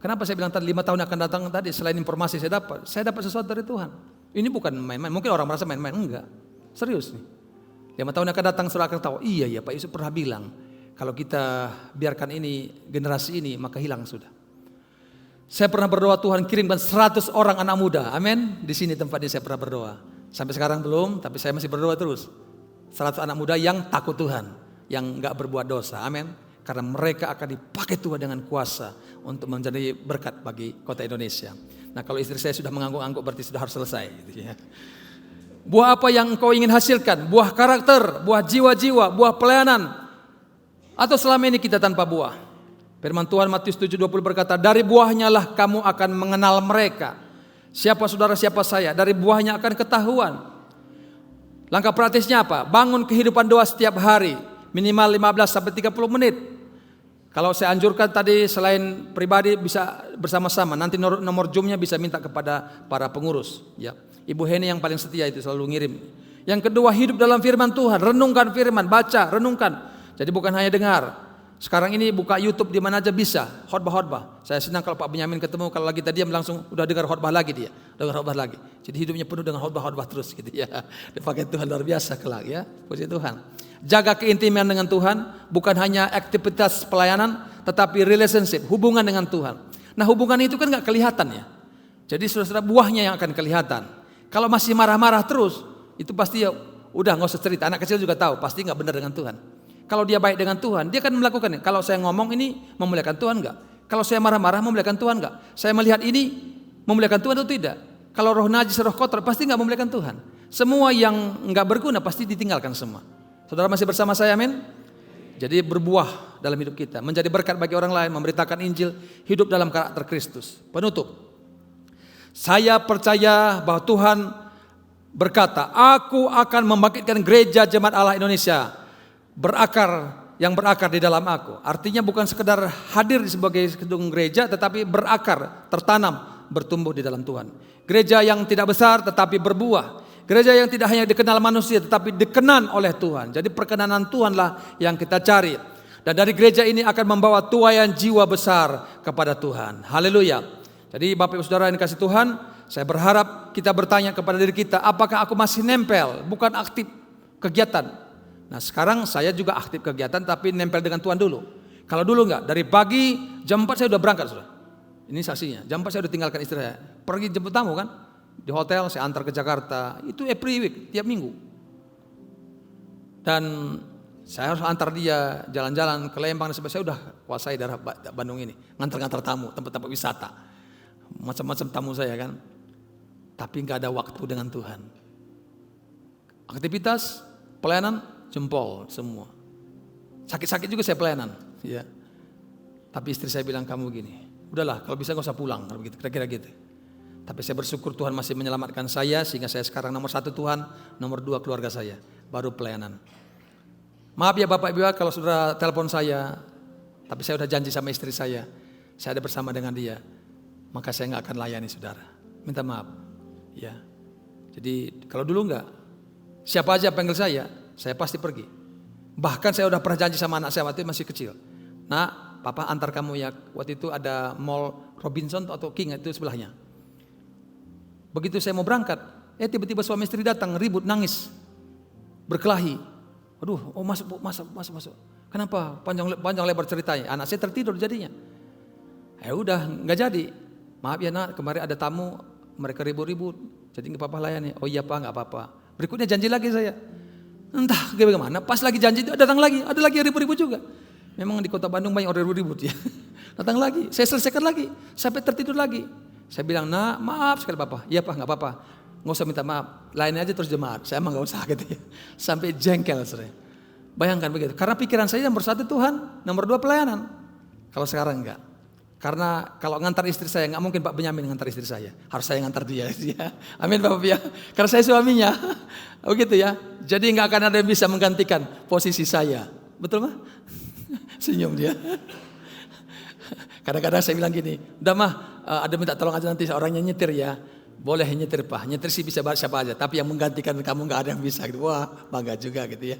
kenapa saya bilang tadi 5 tahun akan datang tadi, selain informasi saya dapat sesuatu dari Tuhan. Ini bukan main-main. Mungkin orang merasa main-main, enggak. Serius nih. 5 tahun akan datang saudara akan tahu, iya ya Pak Yusuf pernah bilang, kalau kita biarkan ini, generasi ini, maka hilang sudah. Saya pernah berdoa Tuhan kirimkan 100 orang anak muda. Amin. Di sini tempat ini saya pernah berdoa. Sampai sekarang belum, tapi saya masih berdoa terus. 100 anak muda yang takut Tuhan, yang enggak berbuat dosa. Amin. Karena mereka akan dipakai Tuhan dengan kuasa untuk menjadi berkat bagi kota Indonesia. Nah kalau istri saya sudah mengangguk-angguk berarti sudah harus selesai. Gitu ya. Buah apa yang kau ingin hasilkan? Buah karakter, buah jiwa-jiwa, buah pelayanan. Atau selama ini kita tanpa buah? Firman Tuhan Matius 7:20 berkata, dari buahnya lah kamu akan mengenal mereka. Siapa saudara, siapa saya? Dari buahnya akan ketahuan. Langkah praktisnya apa? Bangun kehidupan doa setiap hari. Minimal 15-30 menit. Kalau saya anjurkan tadi selain pribadi bisa bersama-sama. Nanti nomor Zoom-nya bisa minta kepada para pengurus. Ya. Ibu Heni yang paling setia itu selalu ngirim. Yang kedua, hidup dalam firman Tuhan. Renungkan firman, baca, renungkan. Jadi bukan hanya dengar. Sekarang ini buka YouTube di mana aja bisa. Khotbah-khotbah. Saya senang kalau Pak Benyamin ketemu, kalau lagi tadi diam langsung udah dengar khotbah lagi dia. Dengar khotbah lagi. Jadi hidupnya penuh dengan khotbah-khotbah terus gitu ya. Dipakai Tuhan luar biasa kelak ya. Puji Tuhan. Jaga keintiman dengan Tuhan, bukan hanya aktivitas pelayanan, tetapi relationship, hubungan dengan Tuhan. Nah hubungan itu kan gak kelihatan ya. Jadi saudara-saudara buahnya yang akan kelihatan. Kalau masih marah-marah terus, itu pasti ya udah gak usah cerita. Anak kecil juga tahu, pasti gak benar dengan Tuhan. Kalau dia baik dengan Tuhan, dia akan melakukannya. Kalau saya ngomong ini memuliakan Tuhan gak? Kalau saya marah-marah memuliakan Tuhan gak? Saya melihat ini memuliakan Tuhan atau tidak? Kalau roh najis, roh kotor pasti gak memuliakan Tuhan. Semua yang gak berguna pasti ditinggalkan semua. Saudara masih bersama saya, amin? Jadi berbuah dalam hidup kita, menjadi berkat bagi orang lain, memberitakan Injil, hidup dalam karakter Kristus. Penutup. Saya percaya bahwa Tuhan berkata, aku akan membangkitkan gereja jemaat Allah Indonesia yang berakar di dalam aku. Artinya bukan sekedar hadir sebagai gedung gereja, tetapi berakar, tertanam, bertumbuh di dalam Tuhan. Gereja yang tidak besar tetapi berbuah. Gereja yang tidak hanya dikenal manusia tetapi dikenan oleh Tuhan. Jadi perkenanan Tuhanlah yang kita cari. Dan dari gereja ini akan membawa tuaian jiwa besar kepada Tuhan. Haleluya. Jadi Bapak Ibu Saudara yang dikasih Tuhan, saya berharap kita bertanya kepada diri kita, apakah aku masih nempel, bukan aktif kegiatan. Nah sekarang saya juga aktif kegiatan tapi nempel dengan Tuhan dulu. Kalau dulu enggak, dari pagi jam 4 saya udah berangkat sudah. Ini saksinya, jam 4 saya udah tinggalkan istri saya. Pergi jemput tamu kan, di hotel saya antar ke Jakarta, itu every week, tiap minggu. Dan saya harus antar dia jalan-jalan ke Lembang, dan saya udah kuasai daerah Bandung ini. Ngantar-ngantar tamu, tempat-tempat wisata. Macam-macam tamu saya kan. Tapi gak ada waktu dengan Tuhan. Aktivitas, pelayanan, jempol semua. Sakit-sakit juga saya pelayanan. Ya. Tapi istri saya bilang, kamu gini, udahlah kalau bisa gak usah pulang. Kira-kira gitu. Tapi saya bersyukur Tuhan masih menyelamatkan saya. Sehingga saya sekarang nomor 1 Tuhan, nomor 2 keluarga saya. Baru pelayanan. Maaf ya Bapak Ibu kalau saudara telepon saya, tapi saya udah janji sama istri saya ada bersama dengan dia, maka saya nggak akan layani saudara. Minta maaf, ya. Jadi kalau dulu nggak, siapa aja panggil saya pasti pergi. Bahkan saya udah pernah janji sama anak saya waktu itu masih kecil. Nah, Papa antar kamu ya. Waktu itu ada Mall Robinson atau King itu sebelahnya. Begitu saya mau berangkat, tiba-tiba suami istri datang ribut, nangis, berkelahi. Aduh, masuk. Kenapa? Panjang lebar ceritanya. Anak saya tertidur jadinya. Udah, nggak jadi. Maaf ya nak, kemarin ada tamu, mereka ribut-ribut. Jadi nggak apa-apa layani. Oh iya Pak, nggak apa-apa. Berikutnya janji lagi saya. Entah bagaimana. Pas lagi janji datang lagi, ada lagi ribut-ribut juga. Memang di kota Bandung banyak orang ribut-ribut ya. Datang lagi, saya selesaikan lagi, sampai tertidur lagi. Saya bilang, nak maaf sekali Bapak. Iya Pak, nggak apa-apa. Nggak usah minta maaf, lain aja terus jemaat. Saya emang nggak usah gitu ya. Sampai jengkel sering. Bayangkan begitu. Karena pikiran saya nomor 1 Tuhan, nomor 2 pelayanan. Kalau sekarang enggak. Karena kalau ngantar istri saya nggak mungkin Pak Benyamin ngantar istri saya. Harus saya ngantar dia. Amin Bapak ya. Karena saya suaminya. Oh gitu ya. Jadi nggak akan ada yang bisa menggantikan posisi saya. Betul mah? Senyum dia. Kadang-kadang saya bilang gini, udah mah ada minta tolong aja nanti orangnya nyetir ya. Boleh nyetir Pak, nyetir sih bisa siapa aja. Tapi yang menggantikan kamu gak ada yang bisa gitu. Wah bangga juga gitu ya.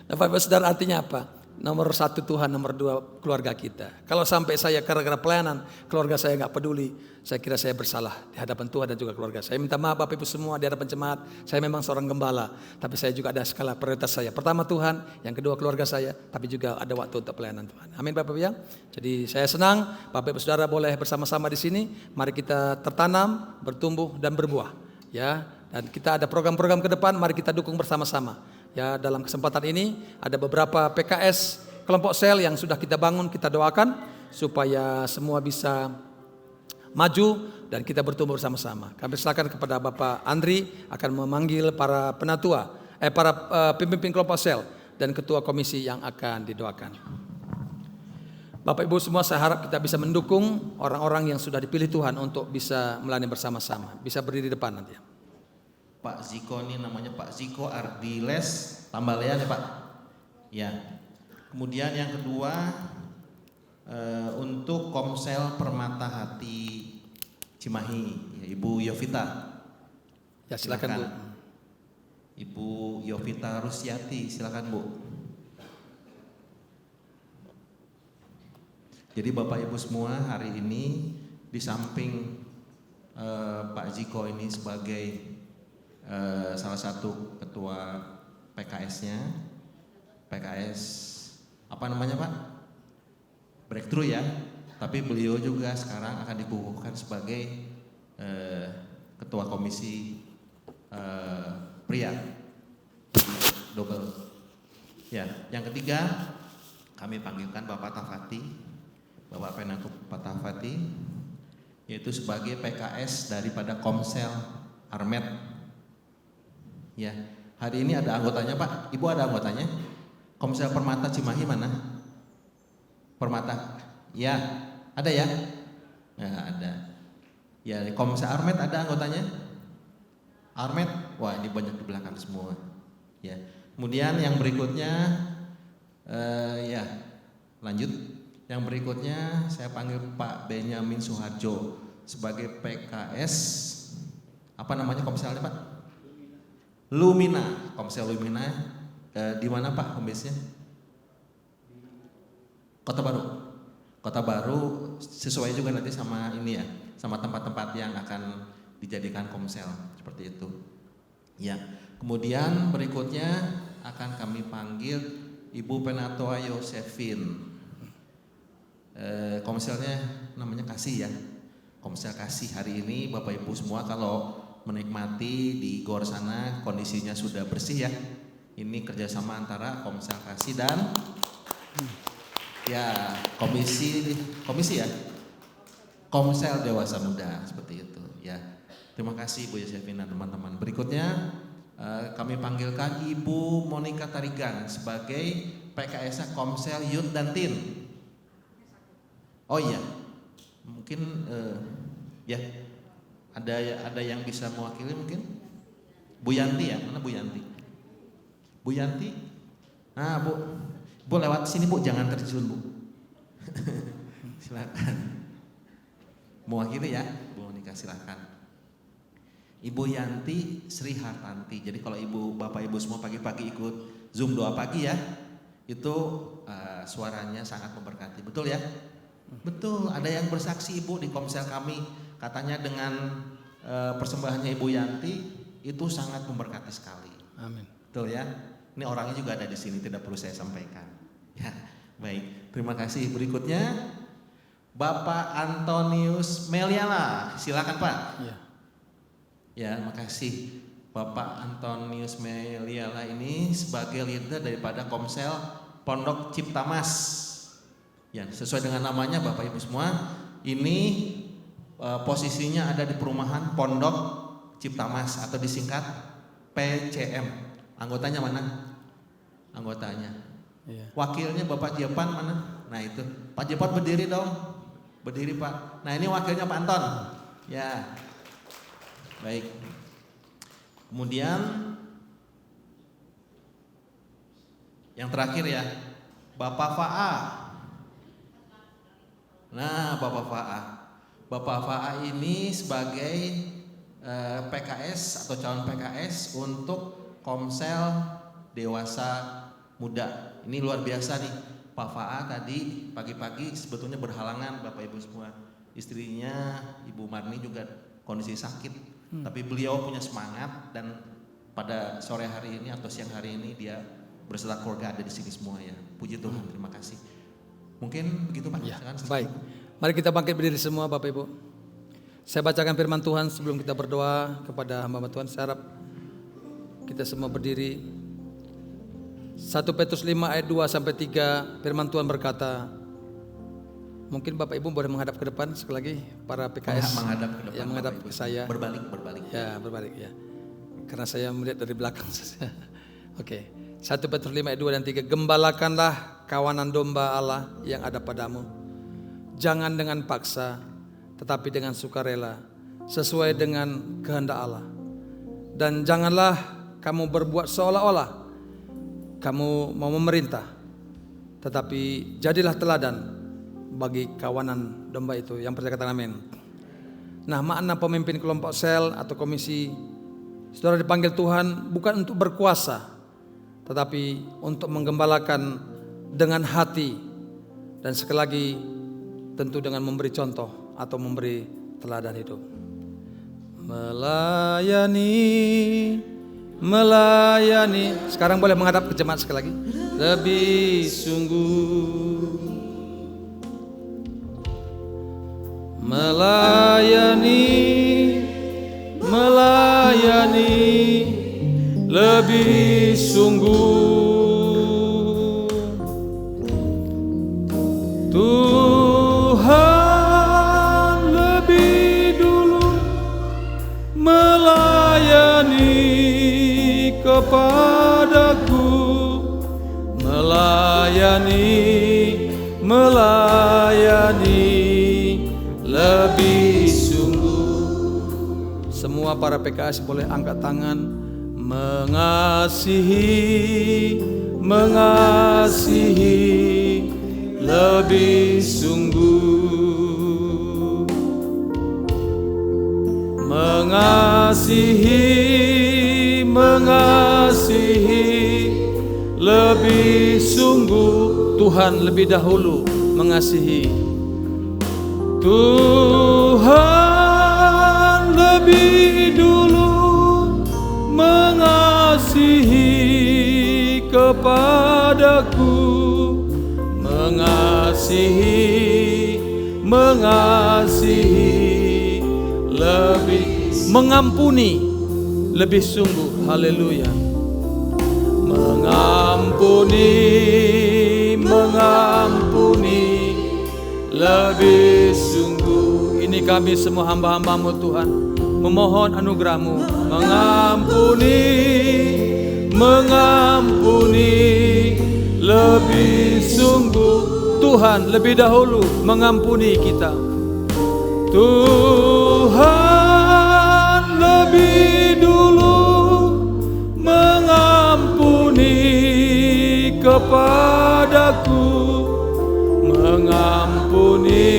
Nah Bapak Saudara artinya apa? Nomor 1 Tuhan, nomor 2 keluarga kita. Kalau sampai saya gara-gara pelayanan, keluarga saya gak peduli, saya kira saya bersalah di hadapan Tuhan dan juga keluarga. Saya minta maaf Bapak Ibu semua di hadapan jemaat. Saya memang seorang gembala, tapi saya juga ada skala prioritas saya. Pertama Tuhan, yang kedua keluarga saya, tapi juga ada waktu untuk pelayanan Tuhan. Amin Bapak Ibu ya. Jadi saya senang Bapak Ibu Saudara boleh bersama-sama di sini. Mari kita tertanam, bertumbuh dan berbuah. Ya, dan kita ada program-program ke depan, mari kita dukung bersama-sama. Ya, dalam kesempatan ini ada beberapa PKS kelompok sel yang sudah kita bangun, kita doakan supaya semua bisa maju dan kita bertumbuh bersama-sama. Kami silakan kepada Bapak Andri akan memanggil para penatua, para pemimpin kelompok sel dan ketua komisi yang akan didoakan. Bapak Ibu semua, saya harap kita bisa mendukung orang-orang yang sudah dipilih Tuhan untuk bisa melayani bersama-sama. Bisa berdiri di depan nanti. Pak Ziko ini namanya Pak Ziko Ardiles Tambalean ya Pak. Ya. Kemudian yang kedua untuk Komsel Permata Hati Cimahi, ya, Ibu Yovita. Ya silakan Bu. Ibu Yovita Rusyati, silakan Bu. Jadi Bapak Ibu semua hari ini di samping Pak Ziko ini sebagai salah satu ketua PKS-nya, PKS apa namanya Pak? Breakthrough ya. Tapi beliau juga sekarang akan dikukuhkan sebagai ketua komisi pria double. Ya, yang ketiga kami panggilkan Bapak Tafati, Bapak Penatuk Pak Tafati, yaitu sebagai PKS daripada Komsel Armet. Ya, hari ini ada anggotanya Pak. Ibu ada anggotanya? Komsel Permata Cimahi mana? Permata. Ya, ada ya? Ya, ada. Ya, Komsel Armet ada anggotanya? Armet? Wah, ini banyak di belakang semua. Ya. Kemudian yang berikutnya ya, lanjut. Yang berikutnya saya panggil Pak Benyamin Suharjo sebagai PKS apa namanya komselnya Pak? Lumina, Komsel Lumina, di mana Pak home base-nya? Kota Baru. Kota Baru sesuai juga nanti sama ini ya, sama tempat-tempat yang akan dijadikan Komsel seperti itu. Ya. Kemudian berikutnya akan kami panggil Ibu Penatoa Yosefin. Komselnya namanya Kasih ya. Komsel Kasih hari ini Bapak Ibu semua kalau menikmati di GOR sana kondisinya sudah bersih ya. Ini kerjasama antara Komsel Kasih dan ya komisi ya, Komsel Dewasa Muda seperti itu ya. Terima kasih Bu Yosefin dan teman-teman. Berikutnya kami panggilkan Ibu Monica Tarigan sebagai PKS Komsel Youth dan Teen. Oh iya, mungkin ya ada yang bisa mewakili mungkin? Bu Yanti ya, mana Bu Yanti? Bu Yanti? Nah Bu lewat sini Bu, jangan terjun Bu. Silakan. Mewakili ya, Bu Monica silakan. Ibu Yanti Sri Hartanti. Jadi kalau Bapak Ibu semua pagi-pagi ikut Zoom doa pagi ya, itu suaranya sangat memberkati. Betul ya? Betul. Ada yang bersaksi Ibu di Komsel kami, katanya dengan persembahannya Ibu Yanti itu sangat memberkati sekali. Amin. Betul ya? Ini orangnya juga ada di sini, tidak perlu saya sampaikan. Ya, baik. Terima kasih. Berikutnya Bapak Antonius Meliala. Silakan Pak. Ya. Ya, makasih. Bapak Antonius Meliala ini sebagai leader daripada Komsel Pondok Ciptamas. Ya, sesuai dengan namanya Bapak Ibu semua, ini posisinya ada di perumahan Pondok Ciptamas atau disingkat PCM. Anggotanya mana? Anggotanya. Ya. Wakilnya Bapak Jepan mana? Nah itu, Pak Jepan berdiri dong. Berdiri Pak. Nah ini wakilnya Pak Anton. Ya. Baik. Kemudian yang terakhir ya, Bapak Fa'a. Nah, Bapak Fa'a. Bapak Fa'a ini sebagai PKS atau calon PKS untuk Komsel Dewasa Muda. Ini luar biasa nih. Pak Fa'a tadi pagi-pagi sebetulnya berhalangan Bapak Ibu semua. Istrinya Ibu Marni juga kondisi sakit. Tapi beliau punya semangat dan pada sore hari ini atau siang hari ini dia berserta keluarga ada di sini semua ya. Puji Tuhan, terima kasih. Mungkin begitu Pak. Ya, Silakan. baik. Mari kita bangkit berdiri semua Bapak Ibu. Saya bacakan firman Tuhan sebelum kita berdoa kepada hamba Tuhan. Saya harap kita semua berdiri. 1 Petrus 5 ayat 2 sampai 3 firman Tuhan berkata, mungkin Bapak Ibu boleh menghadap ke depan sekali lagi para PKS Menghadap ke depan. yang menghadap Bapak ke Ibu. saya. Berbalik. Ya, berbalik ya. Karena saya melihat dari belakang. Oke. 1 Petrus 5 ayat 2 dan 3. Gembalakanlah kawanan domba Allah yang ada padamu. Jangan dengan paksa, tetapi dengan sukarela, sesuai dengan kehendak Allah. Dan janganlah kamu berbuat seolah-olah kamu mau memerintah, tetapi jadilah teladan bagi kawanan domba itu. Yang percaya katakan amin. Nah, makna pemimpin kelompok sel atau komisi, saudara dipanggil Tuhan bukan untuk berkuasa, tetapi untuk menggembalakan dengan hati, dan sekali lagi tentu dengan memberi contoh atau memberi teladan hidup. Melayani. Sekarang boleh menghadap ke jemaat sekali lagi. Lebih sungguh melayani lebih sungguh. Tuhan lebih dulu melayani kepadaku, melayani lebih sungguh. Semua para PKS boleh angkat tangan. Mengasihi lebih sungguh. Mengasihi mengasihi lebih sungguh. Tuhan lebih dahulu mengasihi. Tuhan lebih dulu mengasihi kepadaku, mengasihi lebih, mengampuni lebih sungguh. Haleluya. Mengampuni lebih sungguh. Ini kami semua hamba-hambamu Tuhan, memohon anugerah-Mu. Mengampuni lebih sungguh. Tuhan lebih dahulu mengampuni kita. Tuhan lebih dulu mengampuni kepadaku, mengampuni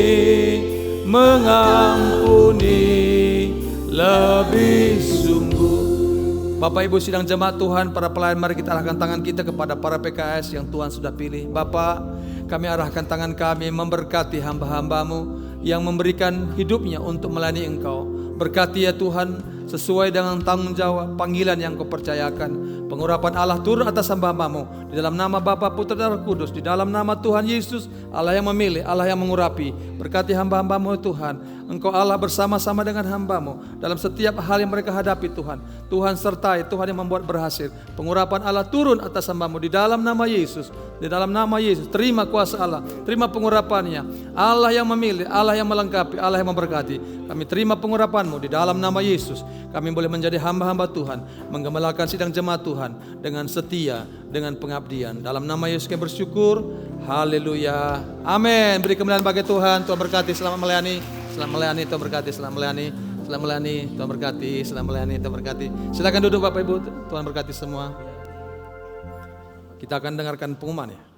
lebih sungguh. Bapak Ibu sidang jemaat Tuhan, para pelayan, mari kita arahkan tangan kita kepada para PKS yang Tuhan sudah pilih. Bapak, kami arahkan tangan kami memberkati hamba-hambamu yang memberikan hidupnya untuk melayani Engkau. Berkati ya Tuhan, sesuai dengan tanggung jawab panggilan yang Kau percayakan. Pengurapan Allah turun atas hamba-hambamu, di dalam nama Bapa, Putra dan Roh Kudus, di dalam nama Tuhan Yesus, Allah yang memilih, Allah yang mengurapi. Berkati hamba-hambamu Tuhan. Engkau Allah bersama-sama dengan hamba-Mu dalam setiap hal yang mereka hadapi Tuhan. Tuhan sertai, Tuhan yang membuat berhasil. Pengurapan Allah turun atas hamba-Mu di dalam nama Yesus. Di dalam nama Yesus, terima kuasa Allah, terima pengurapannya. Allah yang memilih, Allah yang melengkapi, Allah yang memberkati. Kami terima pengurapan-Mu di dalam nama Yesus. Kami boleh menjadi hamba-hamba Tuhan, menggembalakan sidang jemaat Tuhan dengan setia, dengan pengabdian. Dalam nama Yesus kami bersyukur. Haleluya. Amin. Beri kemuliaan bagi Tuhan. Tuhan berkati, selamat melayani. Selamat melayani, Tuhan berkati, selamat melayani. Selamat melayani, Tuhan berkati, selamat melayani, Tuhan berkati. Silakan duduk Bapak Ibu, Tuhan berkati semua. Kita akan dengarkan pengumuman ya.